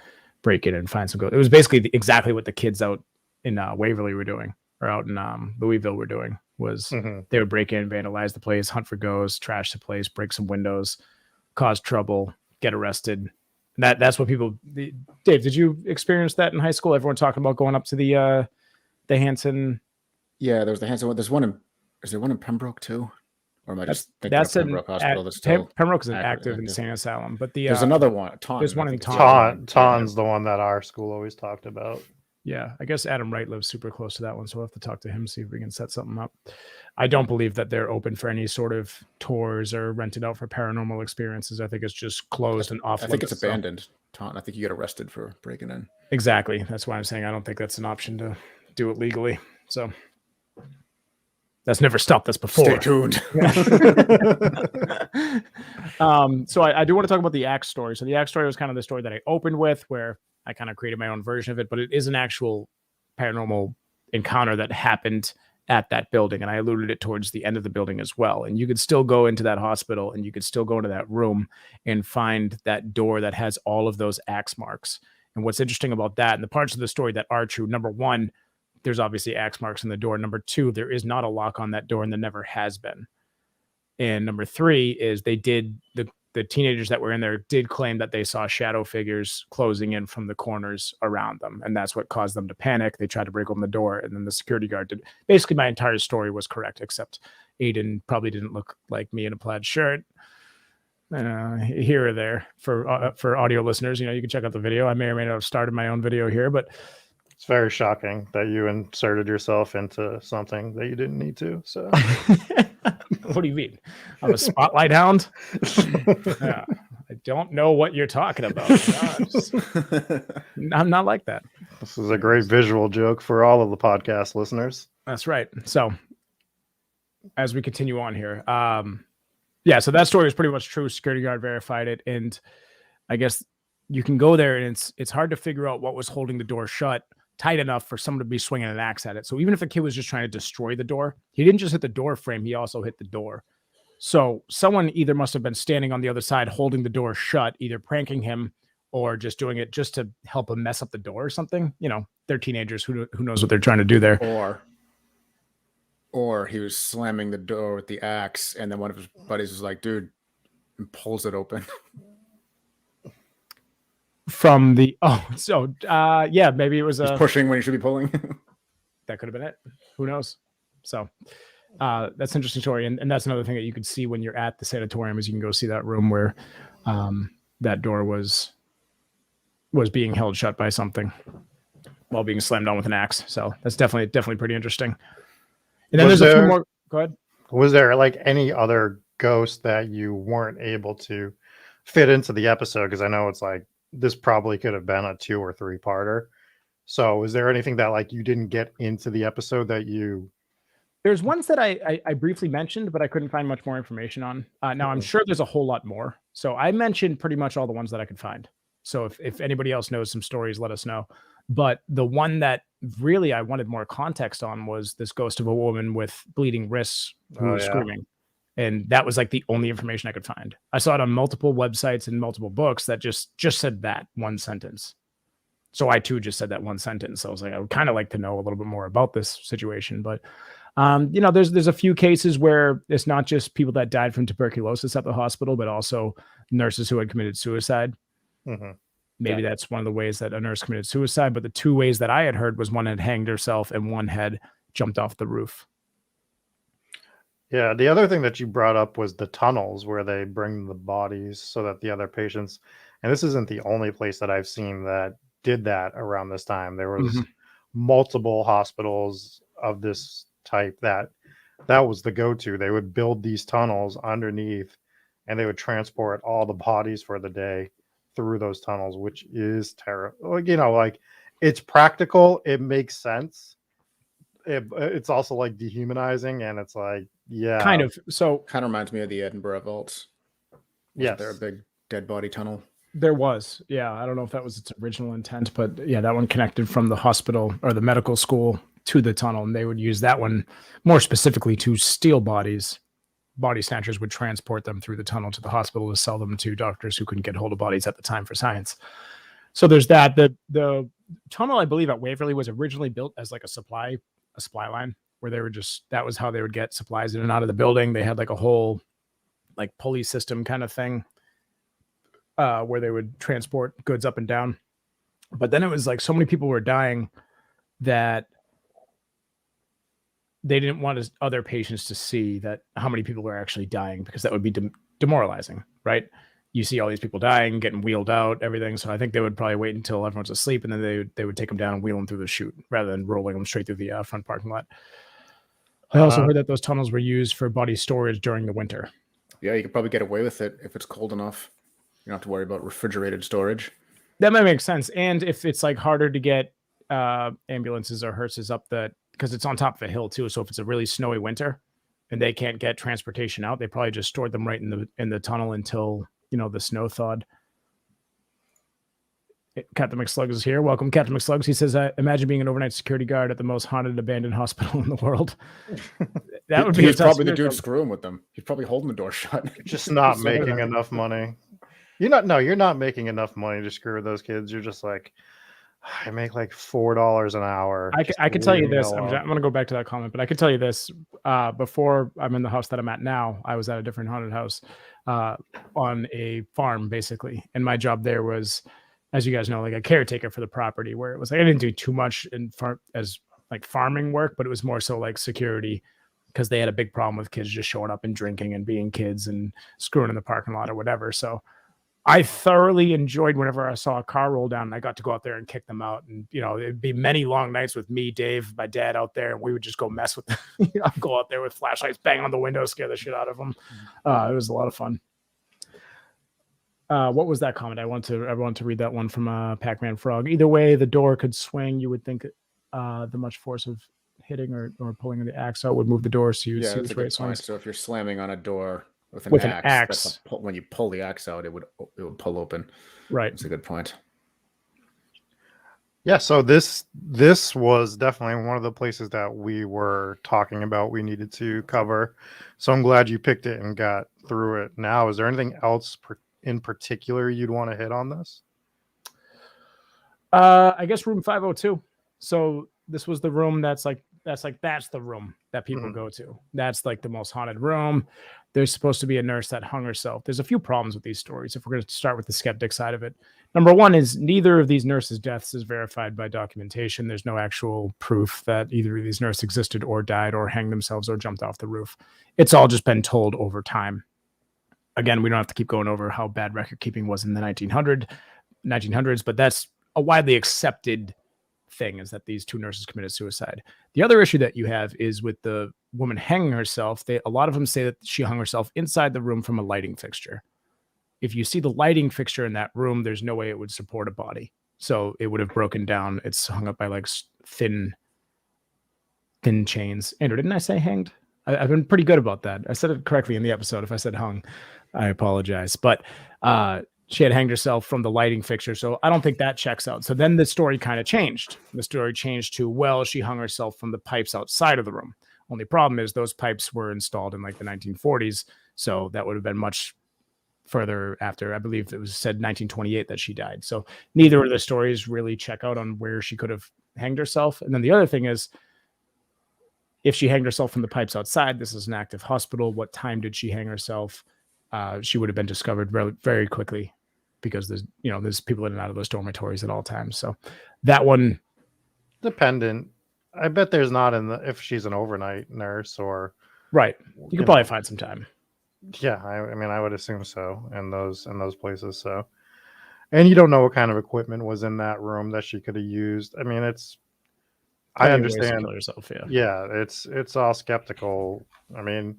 [SPEAKER 4] break it and find some gold. It was basically exactly what the kids out in Waverly were doing, or out in Louisville were doing, was they would break in, vandalize the place, hunt for ghosts, trash the place, break some windows, cause trouble, get arrested. That's what people. Dave, did you experience that in high school? Everyone talking about going up to the Hanson.
[SPEAKER 6] Yeah, there's the Hanson one. Is there one in Pembroke too? Or am I just thinking
[SPEAKER 4] that's
[SPEAKER 6] of Pembroke Hospital? That's still
[SPEAKER 4] Pembroke is an active insane asylum, but
[SPEAKER 6] there's another one.
[SPEAKER 4] There's one in Taunton.
[SPEAKER 5] Taunton's the one that our school always talked about.
[SPEAKER 4] Yeah, I guess Adam Wright lives super close to that one, so we'll have to talk to him, see if we can set something up. I don't believe that they're open for any sort of tours or rented out for paranormal experiences. I think it's just closed and off.
[SPEAKER 6] I think it's abandoned. Taunton. I think you get arrested for breaking in.
[SPEAKER 4] Exactly. That's why I'm saying I don't think that's an option to do it legally. So that's never stopped us before.
[SPEAKER 6] Stay tuned.
[SPEAKER 4] So I do want to talk about the axe story. So the axe story was kind of the story that I opened with, where I kind of created my own version of it, but it is an actual paranormal encounter that happened at that building. And I alluded it towards the end of the building as well. And you could still go into that hospital and you could still go into that room and find that door that has all of those axe marks. And what's interesting about that, and the parts of the story that are true, number one, there's obviously axe marks in the door. Number two, there is not a lock on that door, and there never has been. And number three is the teenagers that were in there did claim that they saw shadow figures closing in from the corners around them. And that's what caused them to panic. They tried to break open the door, and then the security guard did. Basically, my entire story was correct, except Aiden probably didn't look like me in a plaid shirt. Here or there for audio listeners, you can check out the video. I may or may not have started my own video here, but
[SPEAKER 5] it's very shocking that you inserted yourself into something that you didn't need to. So
[SPEAKER 4] what do you mean? I'm a spotlight hound? Yeah, I don't know what you're talking about. I'm not like that.
[SPEAKER 5] This is a great visual joke for all of the podcast listeners.
[SPEAKER 4] That's right. So as we continue on here, so that story is pretty much true. Security guard verified it. And I guess you can go there and it's hard to figure out what was holding the door shut tight enough for someone to be swinging an axe at it. So even if the kid was just trying to destroy the door, he didn't just hit the door frame, he also hit the door. So someone either must have been standing on the other side holding the door shut, either pranking him or just doing it just to help him mess up the door or something. They're teenagers. Who knows what they're trying to do there.
[SPEAKER 6] Or he was slamming the door with the axe, and then one of his buddies was like, dude, and pulls it open.
[SPEAKER 4] from the yeah, maybe it was
[SPEAKER 6] He's pushing when he should be pulling.
[SPEAKER 4] that could have been it. Who knows? So that's an interesting story, and that's another thing that you could see when you're at the sanatorium is you can go see that room where that door was being held shut by something while being slammed on with an axe. So that's definitely pretty interesting. And then there's a few more. Go ahead.
[SPEAKER 5] Was there like any other ghost that you weren't able to fit into the episode? Because I know it's like this probably could have been a 2 or 3 parter. So is there anything that like you didn't get into the episode that you?
[SPEAKER 4] There's ones that I briefly mentioned, but I couldn't find much more information on. Now I'm sure there's a whole lot more. So I mentioned pretty much all the ones that I could find. So if anybody else knows some stories, let us know. But the one that really I wanted more context on was this ghost of a woman with bleeding wrists who was screaming. And that was like the only information I could find. I saw it on multiple websites and multiple books that just said that one sentence. So I too just said that one sentence. So I was like, I would kind of like to know a little bit more about this situation. But there's a few cases where it's not just people that died from tuberculosis at the hospital, but also nurses who had committed suicide.
[SPEAKER 5] Mm-hmm.
[SPEAKER 4] Maybe that's one of the ways that a nurse committed suicide. But the 2 ways that I had heard was one had hanged herself and one had jumped off the roof.
[SPEAKER 5] Yeah. The other thing that you brought up was the tunnels where they bring the bodies so that the other patients, and this isn't the only place that I've seen that did that around this time. There was multiple hospitals of this type that was the go-to. They would build these tunnels underneath and they would transport all the bodies for the day through those tunnels, which is terrible. You know, like it's practical, it makes sense. It's also like dehumanizing, and it's like, yeah,
[SPEAKER 4] kind of. So
[SPEAKER 6] kind of reminds me of the Edinburgh vaults.
[SPEAKER 5] Yes,
[SPEAKER 6] they're a big dead body tunnel.
[SPEAKER 4] There was, yeah. I don't know if that was its original intent, but yeah, that one connected from the hospital or the medical school to the tunnel, and they would use that one more specifically to steal bodies. Body snatchers would transport them through the tunnel to the hospital to sell them to doctors who couldn't get hold of bodies at the time for science. So there's that. The tunnel, I believe, at Waverly was originally built as like a supply line where they were that was how they would get supplies in and out of the building. They had like a whole like pulley system kind of thing where they would transport goods up and down. But then it was like so many people were dying that they didn't want other patients to see that how many people were actually dying, because that would be demoralizing, right? You see all these people dying, getting wheeled out, everything. So I think they would probably wait until everyone's asleep, and then they would take them down and wheel them through the chute rather than rolling them straight through the front parking lot. I also heard that those tunnels were used for body storage during the winter.
[SPEAKER 6] Yeah, you could probably get away with it if it's cold enough. You don't have to worry about refrigerated storage.
[SPEAKER 4] That might make sense. And if it's like harder to get ambulances or hearses up because it's on top of a hill too. So if it's a really snowy winter and they can't get transportation out, they probably just stored them right in the tunnel until, the snow thawed. Captain McSlugs is here. Welcome, Captain McSlugs. He says, imagine being an overnight security guard at the most haunted abandoned hospital in the world. That would be
[SPEAKER 6] He's probably the dude screwing with them. He's probably holding the door shut.
[SPEAKER 5] Just not making enough money. You're not making enough money to screw with those kids. You're just like, I make like $4 an hour.
[SPEAKER 4] I can tell you this. I'm going to go back to that comment, but I can tell you this. Before I'm in the house that I'm at now, I was at a different haunted house on a farm, basically. And my job there was, as you guys know, like a caretaker for the property, where it was like I didn't do too much as like farming work, but it was more so like security, because they had a big problem with kids just showing up and drinking and being kids and screwing in the parking lot or whatever. So I thoroughly enjoyed whenever I saw a car roll down and I got to go out there and kick them out. And, it'd be many long nights with me, Dave, my dad out there, and we would just go mess with them. I'd go out there with flashlights, bang on the window, scare the shit out of them. It was a lot of fun. What was that comment? I want to read that one from Pac-Man Frog. Either way, the door could swing. You would think the much force of hitting or pulling the axe out would move the door. So you'd see the great swings.
[SPEAKER 6] So if you're slamming on a door with an axe, when you pull the axe out, it would pull open.
[SPEAKER 4] Right.
[SPEAKER 6] That's a good point.
[SPEAKER 5] Yeah, so this was definitely one of the places that we were talking about we needed to cover. So I'm glad you picked it and got through it. Now, is there anything else in particular you'd want to hit on this?
[SPEAKER 4] I guess room 502. So this was the room that's the room that people go to. That's like the most haunted room. There's supposed to be a nurse that hung herself. There's a few problems with these stories. If we're going to start with the skeptic side of it, Number one is neither of these nurses' deaths is verified by documentation. There's no actual proof that either of these nurses existed or died or hanged themselves or jumped off the roof. It's all just been told over time. Again, we don't have to keep going over how bad record keeping was in the 1900s, but that's a widely accepted thing, is that these two nurses committed suicide. The other issue that you have is with the woman hanging herself. A lot of them say that she hung herself inside the room from a lighting fixture. If you see the lighting fixture in that room, there's no way it would support a body. So it would have broken down. It's hung up by like thin chains. Andrew, didn't I say hanged? I've been pretty good about that. I said it correctly in the episode. If I said hung, I apologize. But she had hanged herself from the lighting fixture. So I don't think that checks out. So then the story kind of changed. The story changed to, well, she hung herself from the pipes outside of the room. Only problem is those pipes were installed in like the 1940s. So that would have been much further after. I believe it was said 1928 that she died. So neither of the stories really check out on where she could have hanged herself. And then the other thing is, if she hanged herself from the pipes outside, this is an active hospital. What time did she hang herself? She would have been discovered very, very quickly, because there's people in and out of those dormitories at all times. So that one,
[SPEAKER 5] dependent. I bet there's not if she's an overnight nurse or
[SPEAKER 4] right. You could probably find some time.
[SPEAKER 5] Yeah, I mean, I would assume so in those places. So, and you don't know what kind of equipment was in that room that she could have used. I mean, I understand.
[SPEAKER 4] Kill yourself, yeah.
[SPEAKER 5] Yeah, it's all skeptical. I mean,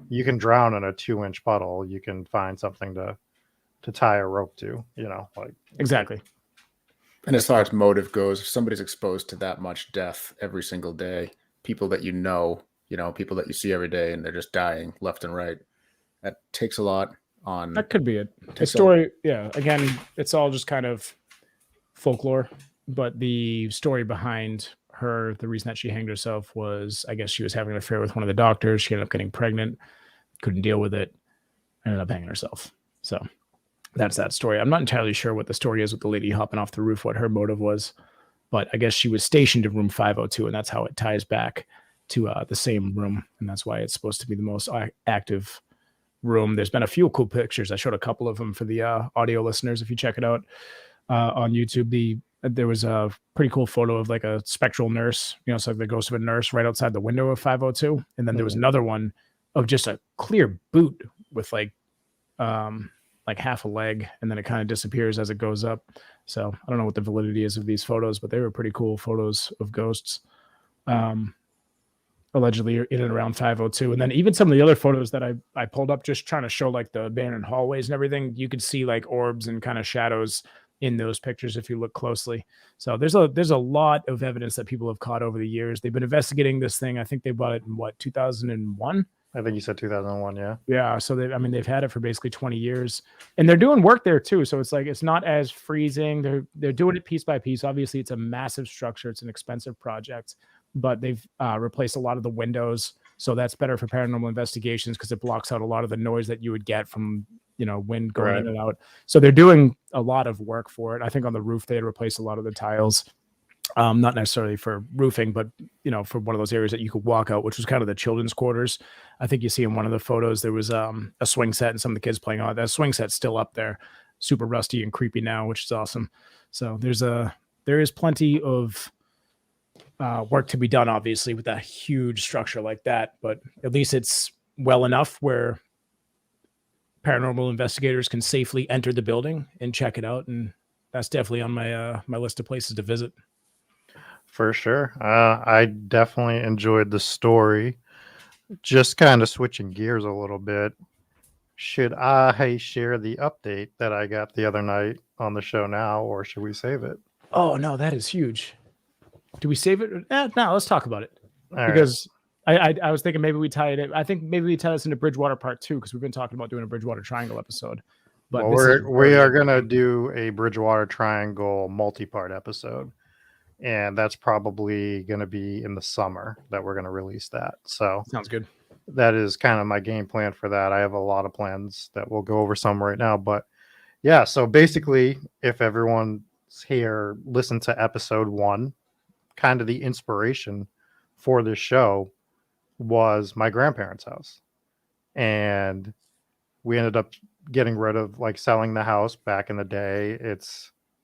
[SPEAKER 5] you can drown in a 2-inch puddle. You can find something to tie a rope to. Like
[SPEAKER 4] exactly.
[SPEAKER 6] And as far as motive goes, if somebody's exposed to that much death every single day, people that people that you see every day, and they're just dying left and right, that takes a lot on.
[SPEAKER 4] That could be it. The story, yeah. Again, it's all just kind of folklore, but the story behind her, the reason that she hanged herself was, I guess she was having an affair with one of the doctors. She ended up getting pregnant, couldn't deal with it, ended up hanging herself. So that's that story. I'm not entirely sure what the story is with the lady hopping off the roof, what her motive was, but I guess she was stationed in room 502, and that's how it ties back to the same room, and that's why it's supposed to be the most active room. There's been a few cool pictures. I showed a couple of them for the audio listeners. If you check it out on YouTube, there was a pretty cool photo of like a spectral nurse, so like the ghost of a nurse right outside the window of 502. And then there was another one of just a clear boot with like half a leg, and then it kind of disappears as it goes up. So I don't know what the validity is of these photos, but they were pretty cool photos of ghosts. Allegedly in and around 502. And then even some of the other photos that I pulled up, just trying to show like the abandoned hallways and everything, you could see like orbs and kind of shadows in those pictures if you look closely. So there's a lot of evidence that people have caught over the years. They've been investigating this thing. I think they bought it in 2001.
[SPEAKER 5] I think you said 2001. Yeah.
[SPEAKER 4] Yeah. So they've had it for basically 20 years, and they're doing work there too. So it's like, it's not as freezing. They're doing it piece by piece. Obviously it's a massive structure. It's an expensive project, but they've replaced a lot of the windows. So that's better for paranormal investigations, because it blocks out a lot of the noise that you would get from, wind going in and out. So they're doing a lot of work for it. I think on the roof, they had replaced a lot of the tiles, not necessarily for roofing, but, for one of those areas that you could walk out, which was kind of the children's quarters. I think you see in one of the photos, there was a swing set and some of the kids playing on it. That swing set's still up there, super rusty and creepy now, which is awesome. So there is plenty of work to be done, obviously, with a huge structure like that, but at least it's well enough where paranormal investigators can safely enter the building and check it out. And that's definitely on my list of places to visit.
[SPEAKER 5] For sure. I definitely enjoyed the story. Just kind of switching gears a little bit. Should I share the update that I got the other night on the show now, or should we save it?
[SPEAKER 4] Oh, no, that is huge. Do we save it? No, let's talk about it.
[SPEAKER 5] All
[SPEAKER 4] because I was thinking maybe we tie it in. I think maybe we tie this into Bridgewater Part 2, because we've been talking about doing a Bridgewater Triangle episode. But
[SPEAKER 5] we are going to do a Bridgewater Triangle multi-part episode. And that's probably going to be in the summer that we're going to release that. So
[SPEAKER 4] sounds good.
[SPEAKER 5] That is kind of my game plan for that. I have a lot of plans that we'll go over some right now. But yeah, so basically, if everyone's here, listen to episode 1, kind of the inspiration for this show was my grandparents' house. And we ended up getting rid of, like, selling the house back in the day.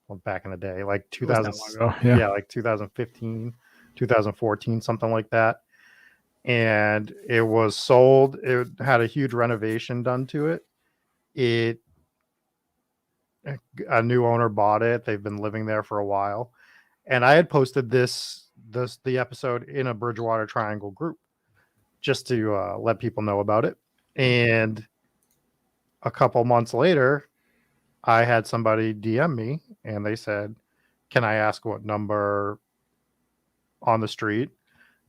[SPEAKER 5] well, back in the day, like
[SPEAKER 4] It was
[SPEAKER 5] 2000,
[SPEAKER 4] that long ago, yeah.
[SPEAKER 5] like 2015, 2014, something like that. And it was sold. It had a huge renovation done to it. A new owner bought it. They've been living there for a while. And I had posted the episode in a Bridgewater Triangle group just to let people know about it. And a couple months later, I had somebody DM me and they said, "Can I ask what number on the street?"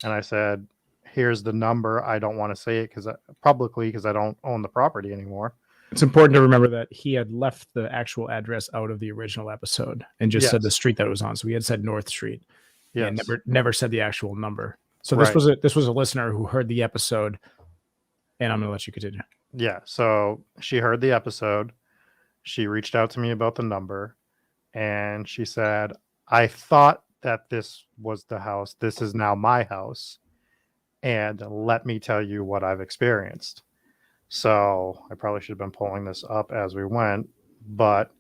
[SPEAKER 5] And I said, "Here's the number. I don't want to say it publicly because I don't own the property anymore."
[SPEAKER 4] It's important to remember that he had left the actual address out of the original episode and just said the street that it was on. So he had said North Street, and never said the actual number. So this was a listener who heard the episode, and I'm going to let you continue.
[SPEAKER 5] Yeah. So she heard the episode. She reached out to me about the number, and she said, "I thought that this was the house. This is now my house. And let me tell you what I've experienced." So I probably should have been pulling this up as we went, but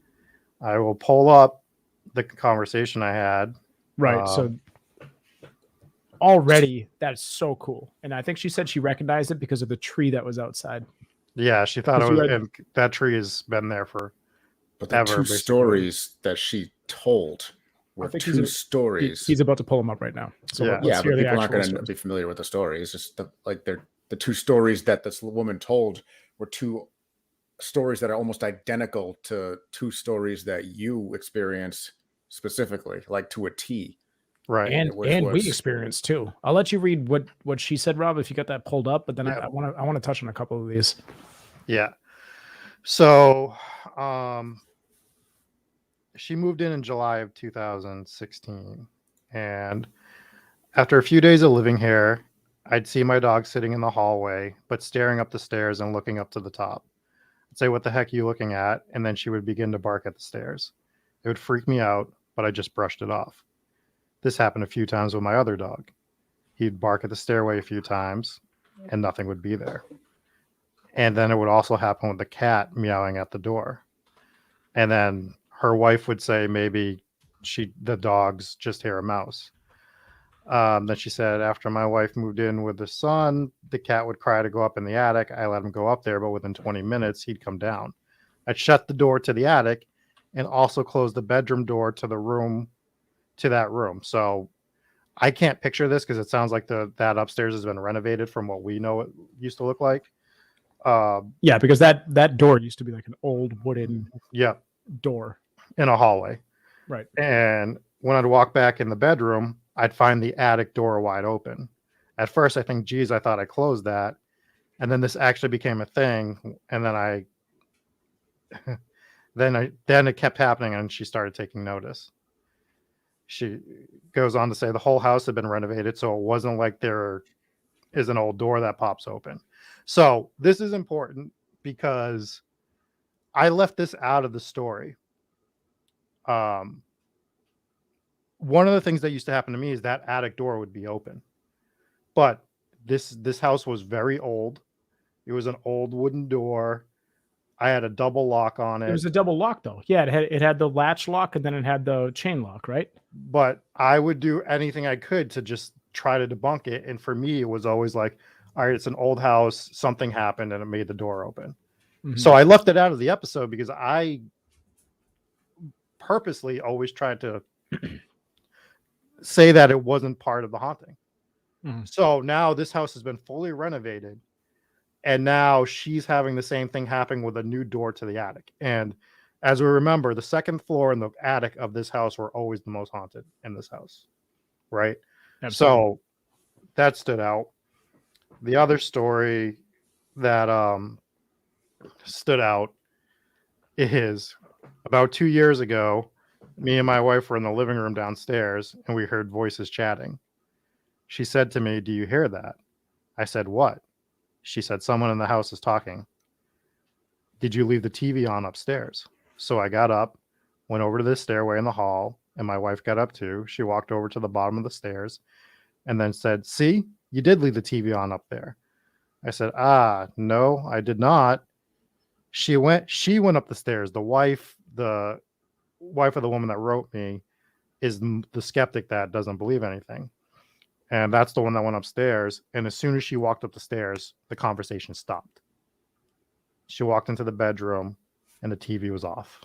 [SPEAKER 5] I will pull up the conversation I had.
[SPEAKER 4] Right. So already that's so cool. And I think she said she recognized it because of the tree that was outside.
[SPEAKER 5] Yeah, she thought it was, and that tree has been there for.
[SPEAKER 6] But the two stories that she told were two stories.
[SPEAKER 4] He's about to pull them up right now. So
[SPEAKER 6] but people aren't going to be familiar with the story. It's just the two stories that this woman told were two stories that are almost identical to two stories that you experienced specifically, like to a T.
[SPEAKER 5] Right.
[SPEAKER 4] And we experienced too. I'll let you read what she said, Rob, if you got that pulled up, but then I want to touch on a couple of these.
[SPEAKER 5] Yeah. So she moved in July of 2016. And after a few days of living here, I'd see my dog sitting in the hallway, but staring up the stairs and looking up to the top. I'd say, "What the heck are you looking at?" And then she would begin to bark at the stairs. It would freak me out, but I just brushed it off. This happened a few times with my other dog. He'd bark at the stairway a few times and nothing would be there. And then it would also happen with the cat meowing at the door. And then her wife would say maybe the dogs just hear a mouse. Then she said, after my wife moved in with the son, the cat would cry to go up in the attic. I let him go up there, but within 20 minutes, he'd come down. I'd shut the door to the attic and also close the bedroom door to that room. So I can't picture this because it sounds like that upstairs has been renovated from what we know it used to look like.
[SPEAKER 4] Yeah, because that door used to be like an old wooden door
[SPEAKER 5] in a hallway.
[SPEAKER 4] Right.
[SPEAKER 5] And when I'd walk back in the bedroom, I'd find the attic door wide open. At first, I think, geez, I thought I closed that. And then this actually became a thing. And then then it kept happening and she started taking notice. She goes on to say the whole house had been renovated, so it wasn't like there is an old door that pops open. So this is important because I left this out of the story. One of the things that used to happen to me is that attic door would be open. But this house was very old. It was an old wooden door. I had a double lock on it.
[SPEAKER 4] It was a double lock though. Yeah, it had the latch lock and then it had the chain lock, right?
[SPEAKER 5] But I would do anything I could to just try to debunk it. And for me, it was always like, all right, it's an old house. Something happened and it made the door open. Mm-hmm. So I left it out of the episode because I purposely always tried to say that it wasn't part of the haunting. Mm-hmm. So now this house has been fully renovated. And now she's having the same thing happen with a new door to the attic. And as we remember, the second floor and the attic of this house were always the most haunted in this house. Right? Absolutely. So that stood out. The other story that stood out is about 2 years ago, me and my wife were in the living room downstairs and we heard voices chatting. She said to me, "Do you hear that?" I said, "What?" She said, "Someone in the house is talking." "Did you leave the TV on upstairs?" So I got up, went over to this stairway in the hall, and my wife got up too. She walked over to the bottom of the stairs and then said, "See, you did leave the TV on up there." I said, "No, I did not." She went up the stairs. The wife, the wife of the woman that wrote me is the skeptic that doesn't believe anything. And that's the one that went upstairs. And as soon as she walked up the stairs, the conversation stopped. She walked into the bedroom and the TV was off.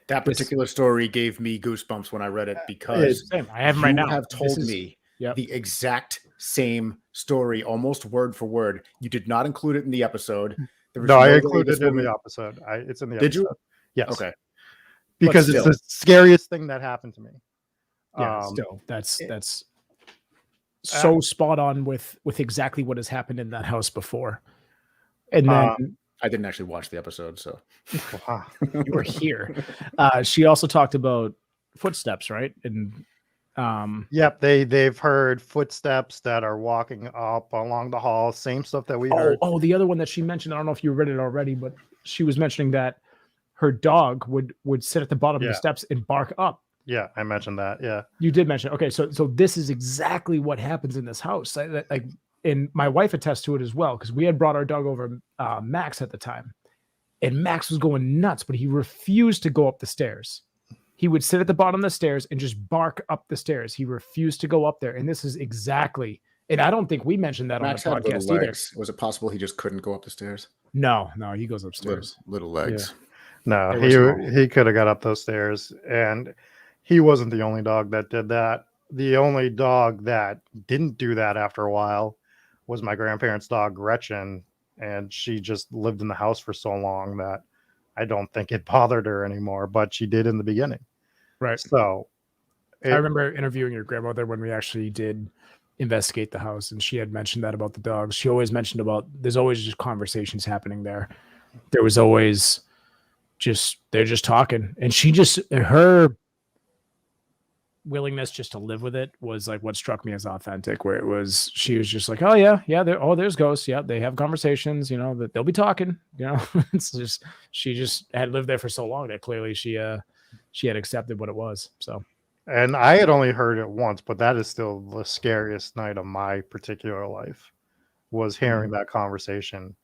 [SPEAKER 6] That particular story gave me goosebumps when I read it because
[SPEAKER 4] I have them right now.
[SPEAKER 6] You have told me the exact same story, almost word for word. You did not include it in the episode.
[SPEAKER 5] No, I included it in the episode. It's in the episode.
[SPEAKER 6] Did you?
[SPEAKER 5] Yes.
[SPEAKER 6] Okay.
[SPEAKER 5] Because it's the scariest thing that happened to me.
[SPEAKER 4] Yeah, still, that's so spot on with exactly what has happened in that house before. And then
[SPEAKER 6] I didn't actually watch the episode, so
[SPEAKER 4] you were here. She also talked about footsteps, right? And
[SPEAKER 5] yep, they've heard footsteps that are walking up along the hall. Same stuff that we heard.
[SPEAKER 4] Oh, the other one that she mentioned, I don't know if you read it already, but she was mentioning that her dog would sit at the bottom of the steps and bark up.
[SPEAKER 5] Yeah, I mentioned that. Yeah,
[SPEAKER 4] you did mention. Okay, so this is exactly what happens in this house. And my wife attests to it as well, because we had brought our dog over, Max, at the time, and Max was going nuts, but he refused to go up the stairs. He would sit at the bottom of the stairs and just bark up the stairs. He refused to go up there, and this is exactly. And I don't think we mentioned that
[SPEAKER 6] Max
[SPEAKER 4] on the podcast either.
[SPEAKER 6] Was it possible he just couldn't go up the stairs?
[SPEAKER 4] No, he goes upstairs.
[SPEAKER 6] Little legs.
[SPEAKER 5] Yeah. No, he could have got up those stairs, and he wasn't the only dog that did that. The only dog that didn't do that after a while was my grandparents' dog, Gretchen, and she just lived in the house for so long that I don't think it bothered her anymore, but she did in the beginning.
[SPEAKER 4] Right.
[SPEAKER 5] So
[SPEAKER 4] I remember interviewing your grandmother when we actually did investigate the house, and she had mentioned that about the dogs. She always mentioned about there's always just conversations happening there. There was always they're just talking, and her willingness just to live with it was like what struck me as authentic, where she was just like, oh yeah, there's ghosts, yeah, they have conversations, that they'll be talking, it's just she just had lived there for so long that clearly she had accepted what it was. So,
[SPEAKER 5] and I had only heard it once, but that is still the scariest night of my particular life, was hearing that conversation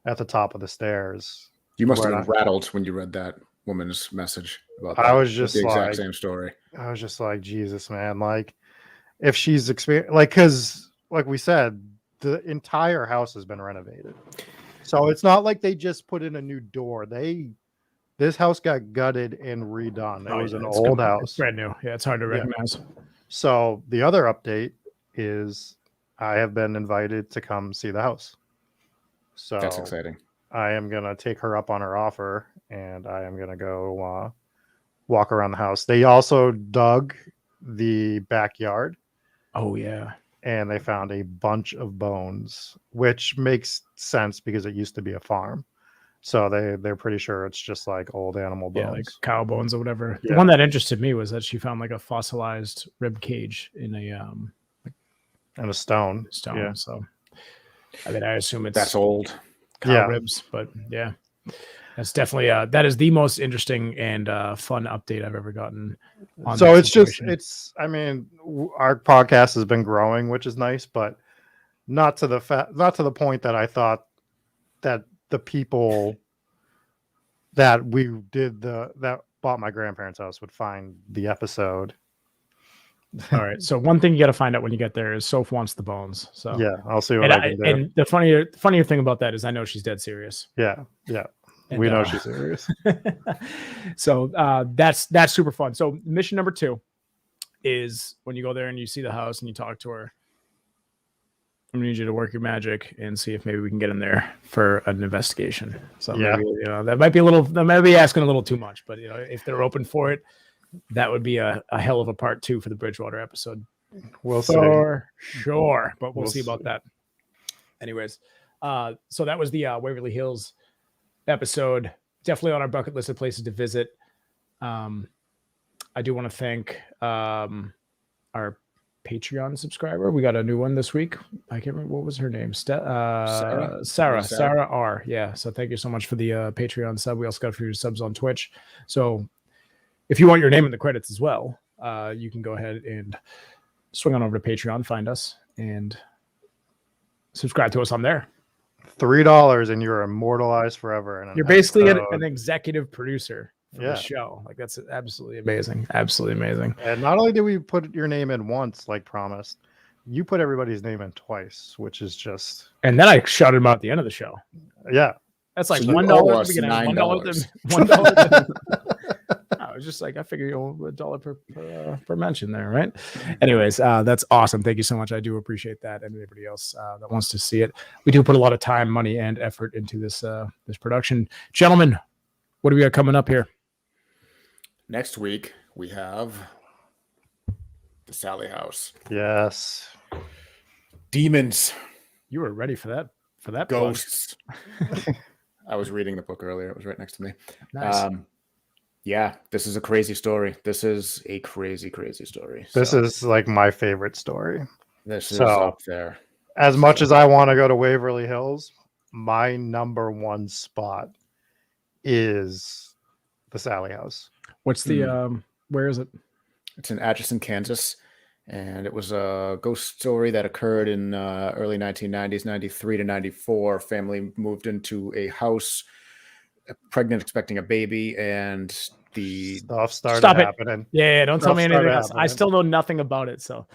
[SPEAKER 5] at the top of the stairs.
[SPEAKER 6] You must have been rattled when you read that woman's message about that.
[SPEAKER 5] I was just
[SPEAKER 6] the exact same story.
[SPEAKER 5] I was just like, Jesus, man, like if she's experienced, like, because like we said, the entire house has been renovated, so it's not like they just put in a new door. This house got gutted and redone. It was an old house.
[SPEAKER 4] It's brand new. Yeah, it's hard to recognize.
[SPEAKER 5] So the other update is I have been invited to come see the house. So
[SPEAKER 6] that's exciting.
[SPEAKER 5] I am going to take her up on her offer, and I am going to go walk around the house. They also dug the backyard.
[SPEAKER 4] Oh, yeah.
[SPEAKER 5] And they found a bunch of bones, which makes sense because it used to be a farm. So they're pretty sure it's just like old animal bones.
[SPEAKER 4] Yeah, like cow bones or whatever.
[SPEAKER 5] Yeah.
[SPEAKER 4] The one that interested me was that she found like a fossilized rib cage in
[SPEAKER 5] a stone.
[SPEAKER 4] Yeah. So I mean, I assume
[SPEAKER 6] that's old.
[SPEAKER 4] Cow ribs, but yeah, that's definitely that is the most interesting and fun update I've ever gotten.
[SPEAKER 5] So I mean, our podcast has been growing, which is nice, but not to the point that I thought that the people that we did that bought my grandparents' house would find the episode.
[SPEAKER 4] All right. So one thing you got to find out when you get there is Soph wants the bones. So
[SPEAKER 5] yeah, I'll see what I can do.
[SPEAKER 4] And the funnier thing about that is I know she's dead serious.
[SPEAKER 5] Yeah. And, we know she's serious.
[SPEAKER 4] So that's super fun. So mission number 2 is when you go there and you see the house and you talk to her, I'm gonna need you to work your magic and see if maybe we can get in there for an investigation. So maybe, that might be asking a little too much, but if they're open for it, that would be a hell of a part 2 for the Bridgewater episode.
[SPEAKER 5] We'll see.
[SPEAKER 4] For sure, but we'll see about that. Anyways, so that was the Waverly Hills episode. Definitely on our bucket list of places to visit. I do want to thank our Patreon subscriber. We got a new one this week. I can't remember what was her name. Sarah R. Yeah. So thank you so much for the Patreon sub. We also got a few subs on Twitch. So if you want your name in the credits as well, you can go ahead and swing on over to Patreon, find us, and subscribe to us on there.
[SPEAKER 5] $3 and you're immortalized forever.
[SPEAKER 4] You're basically an executive producer. for the show. Like that's absolutely amazing. Absolutely amazing.
[SPEAKER 5] And not only did we put your name in once, like promised, you put everybody's name in twice, which is just.
[SPEAKER 4] And then I shouted him out at the end of the show.
[SPEAKER 5] Yeah.
[SPEAKER 4] That's like
[SPEAKER 6] So
[SPEAKER 4] $1 at the beginning,
[SPEAKER 6] $9.
[SPEAKER 4] $1. I was just like, I figure you owe $1 per mention there, right? Anyways, that's awesome. Thank you so much. I do appreciate that. And anybody else that wants to see it, we do put a lot of time, money, and effort into this production. Gentlemen, what do we got coming up here?
[SPEAKER 6] Next week we have the Sally House.
[SPEAKER 5] Yes.
[SPEAKER 6] Demons.
[SPEAKER 4] You were ready for that. For that.
[SPEAKER 6] Ghosts. I was reading the book earlier. It was right next to me.
[SPEAKER 4] Nice.
[SPEAKER 6] Yeah, this is a crazy story. This is a crazy story.
[SPEAKER 5] This is like my favorite story.
[SPEAKER 6] This is up there.
[SPEAKER 5] As much as I want to go to Waverly Hills, my number one spot is the Sally House.
[SPEAKER 4] What's the where is it?
[SPEAKER 6] It's in Atchison, Kansas, and it was a ghost story that occurred in early 1990s, 93 to 94. Family moved into a house, pregnant, expecting a baby, and the
[SPEAKER 5] stuff started happening.
[SPEAKER 4] Yeah, don't tell me anything else. I still know nothing about it, so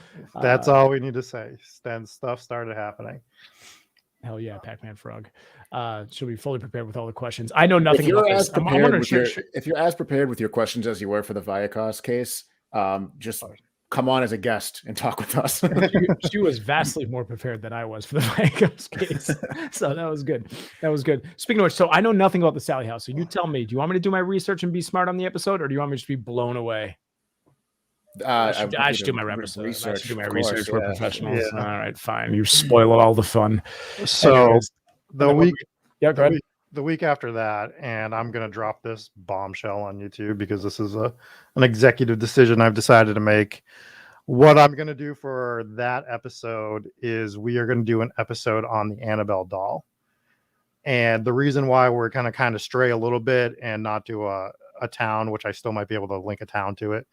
[SPEAKER 5] that's all we need to say. Then stuff started happening.
[SPEAKER 4] Hell yeah, Pac-Man Frog. She'll be fully prepared with all the questions. I know nothing
[SPEAKER 6] if you're
[SPEAKER 4] about
[SPEAKER 6] as
[SPEAKER 4] this.
[SPEAKER 6] Prepared if you're as prepared with your questions as you were for the Viacos case, just come on as a guest and talk with us.
[SPEAKER 4] she was vastly more prepared than I was for the Viacos case. So that was good. That was good. Speaking of which, so I know nothing about the Sally House. So you tell me, do you want me to do my research and be smart on the episode, or do you want me to just be blown away? I should do my research. I should do my research. We're professionals. Yeah. All right, fine. You spoil all the fun.
[SPEAKER 5] So anyways, go ahead. The week after that, and I'm going to drop this bombshell on YouTube because this is an executive decision I've decided to make. What I'm going to do for that episode is we are going to do an episode on the Annabelle doll. And the reason why we're going to kind of stray a little bit and not do a town, which I still might be able to link a town to it,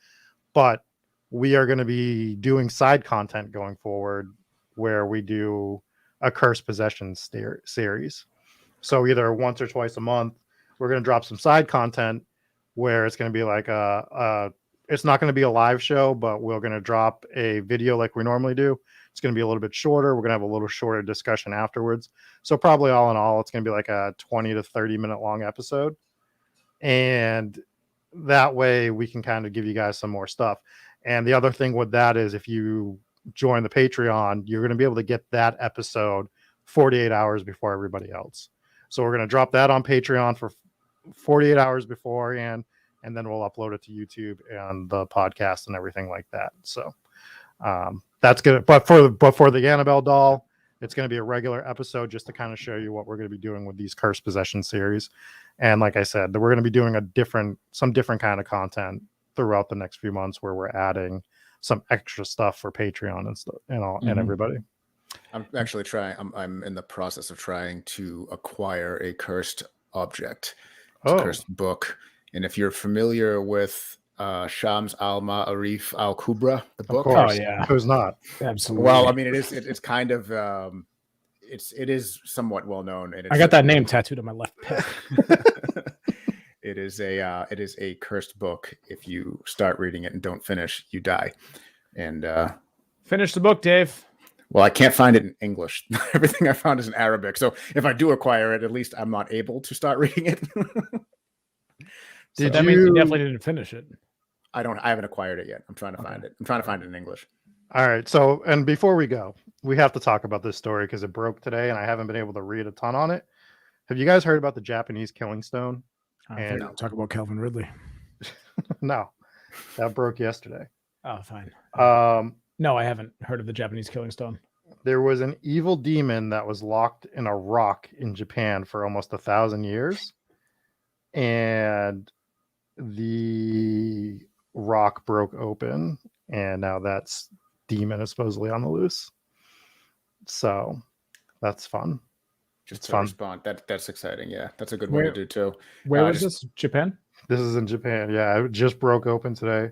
[SPEAKER 5] but we are going to be doing side content going forward where we do a cursed possession series. So either once or twice a month, we're going to drop some side content where it's going to be like it's not going to be a live show, but we're going to drop a video like we normally do. It's going to be a little bit shorter. We're going to have a little shorter discussion afterwards. So probably all in all, it's going to be like a 20 to 30 minute long episode. And that way we can kind of give you guys some more stuff. And the other thing with that is if you join the Patreon, you're going to be able to get that episode 48 hours before everybody else. So we're going to drop that on Patreon for 48 hours beforehand, and then we'll upload it to YouTube and the podcast and everything like that. So that's good. But for the Annabelle doll, it's going to be a regular episode just to kind of show you what we're going to be doing with these cursed possession series. And like I said, we're going to be doing some different kind of content throughout the next few months where we're adding some extra stuff for Patreon and stuff and everybody.
[SPEAKER 6] I'm actually trying. I'm in the process of trying to acquire a cursed object, a cursed book. And if you're familiar with Shams al-Ma'arif al-Kubra, the book,
[SPEAKER 5] oh yeah, who's not?
[SPEAKER 4] Absolutely.
[SPEAKER 6] Well, I mean, it's kind of it is somewhat well known. And
[SPEAKER 4] I got that name tattooed on my left pec.
[SPEAKER 6] It is a cursed book. If you start reading it and don't finish, you die. And
[SPEAKER 4] finish the book, Dave.
[SPEAKER 6] Well, I can't find it in English. Everything I found is in Arabic. So if I do acquire it, at least I'm not able to start reading it.
[SPEAKER 4] That means you definitely didn't finish it.
[SPEAKER 6] I haven't acquired it yet. I'm trying to find it. I'm trying to find it in English.
[SPEAKER 5] All right. So, and before we go, we have to talk about this story because it broke today and I haven't been able to read a ton on it. Have you guys heard about the Japanese killing stone?
[SPEAKER 4] And talk about Calvin Ridley.
[SPEAKER 5] No, that broke yesterday.
[SPEAKER 4] Oh, fine. No, I haven't heard of the Japanese killing stone.
[SPEAKER 5] There was an evil demon that was locked in a rock in Japan for almost 1,000 years. And the rock broke open. And now that demon is supposedly on the loose. So that's fun.
[SPEAKER 6] Just fun. Respond. That's exciting. Yeah, that's a good one to do too.
[SPEAKER 4] Where was this? Japan?
[SPEAKER 5] This is in Japan. Yeah, it just broke open today.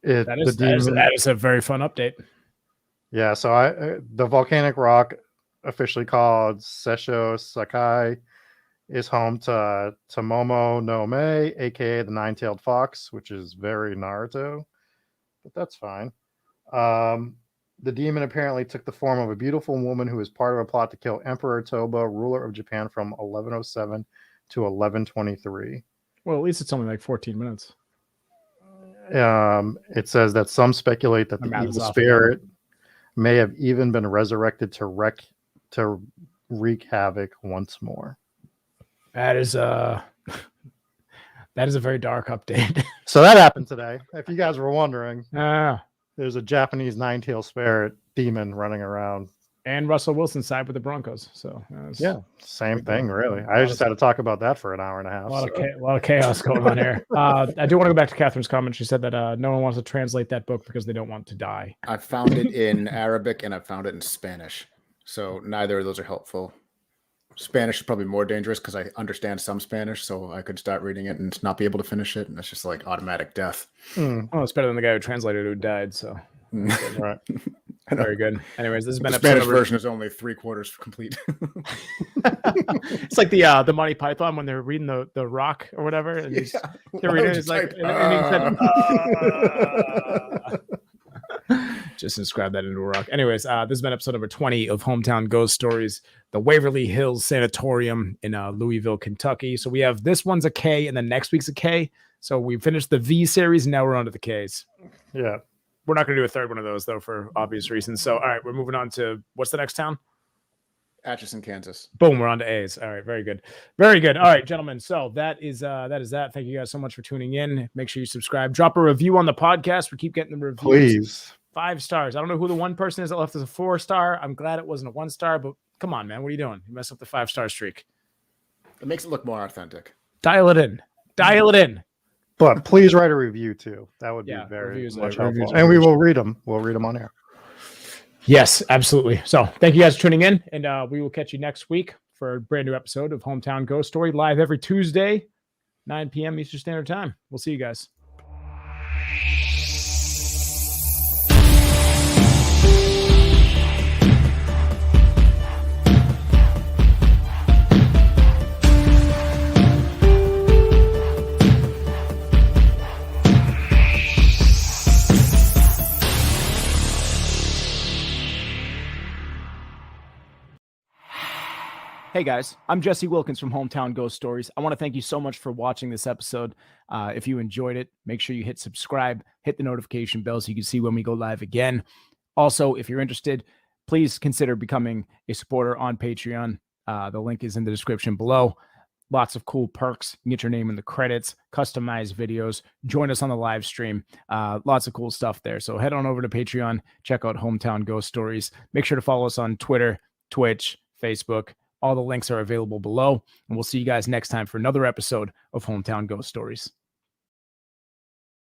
[SPEAKER 4] That is a very fun update.
[SPEAKER 5] Yeah, so the volcanic rock, officially called Seisho Sakai, is home to Momo no Me, aka the Nine-Tailed Fox, which is very Naruto, but that's fine. The demon apparently took the form of a beautiful woman who was part of a plot to kill Emperor Toba, ruler of Japan, from 1107 to 1123.
[SPEAKER 4] Well, at least it's only like 14 minutes.
[SPEAKER 5] It says that some speculate that the evil spirit may have even been resurrected to wreak havoc once more.
[SPEAKER 4] That is a very dark update.
[SPEAKER 5] So that happened today. If you guys were wondering,
[SPEAKER 4] Ah.
[SPEAKER 5] there's a Japanese nine-tailed spirit demon running around.
[SPEAKER 4] And Russell Wilson side with the Broncos. So
[SPEAKER 5] yeah, same thing, really. I just had to talk about that for an hour and a half.
[SPEAKER 4] A lot of chaos going on here. I do want to go back to Catherine's comment. She said that no one wants to translate that book because they don't want to die.
[SPEAKER 6] I found it in Arabic and I found it in Spanish. So neither of those are helpful. Spanish is probably more dangerous because I understand some Spanish, so I could start reading it and not be able to finish it. And that's just like automatic death.
[SPEAKER 4] Oh, it's better than the guy who translated who died. So
[SPEAKER 5] right.
[SPEAKER 4] Very good. Anyways, this has been
[SPEAKER 6] the Spanish version is only 3/4 complete.
[SPEAKER 4] It's like the Monty Python when they're reading the Rock or whatever, and they're reading it. It's like and he said, just inscribe that into a rock. Anyways, this has been episode number 20 of Hometown Ghost Stories, the Waverly Hills Sanatorium in Louisville, Kentucky. So we have this one's a K, and then next week's a K. So we finished the V series, and now we're on to the Ks.
[SPEAKER 5] Yeah.
[SPEAKER 4] We're not going to do a third one of those, though, for obvious reasons. So, all right, we're moving on to what's the next town?
[SPEAKER 6] Atchison, Kansas.
[SPEAKER 4] Boom, we're on to A's. All right, very good. Very good. All right, gentlemen. So that is that. Thank you guys so much for tuning in. Make sure you subscribe. Drop a review on the podcast. We keep getting the reviews.
[SPEAKER 5] Please.
[SPEAKER 4] 5 stars. I don't know who the one person is that left us a 4-star. I'm glad it wasn't a 1-star, but come on, man. What are you doing? You messed up the 5-star streak.
[SPEAKER 6] It makes it look more authentic.
[SPEAKER 4] Dial it in. Dial it in.
[SPEAKER 5] But please write a review too. That would be very much helpful. And we will read them. We'll read them on air.
[SPEAKER 4] Yes, absolutely. So thank you guys for tuning in, and we will catch you next week for a brand new episode of Hometown Ghost Story, live every Tuesday, 9 p.m. Eastern Standard Time. We'll see you guys. Hey guys, I'm Jesse Wilkins from Hometown Ghost Stories. I want to thank you so much for watching this episode. If you enjoyed it, make sure you hit subscribe, hit the notification bell so you can see when we go live again. Also, if you're interested, please consider becoming a supporter on Patreon. The link is in the description below. Lots of cool perks. You can get your name in the credits, customized videos, join us on the live stream. Lots of cool stuff there. So head on over to Patreon, check out Hometown Ghost Stories. Make sure to follow us on Twitter, Twitch, Facebook. All the links are available below, and we'll see you guys next time for another episode of Hometown Ghost Stories.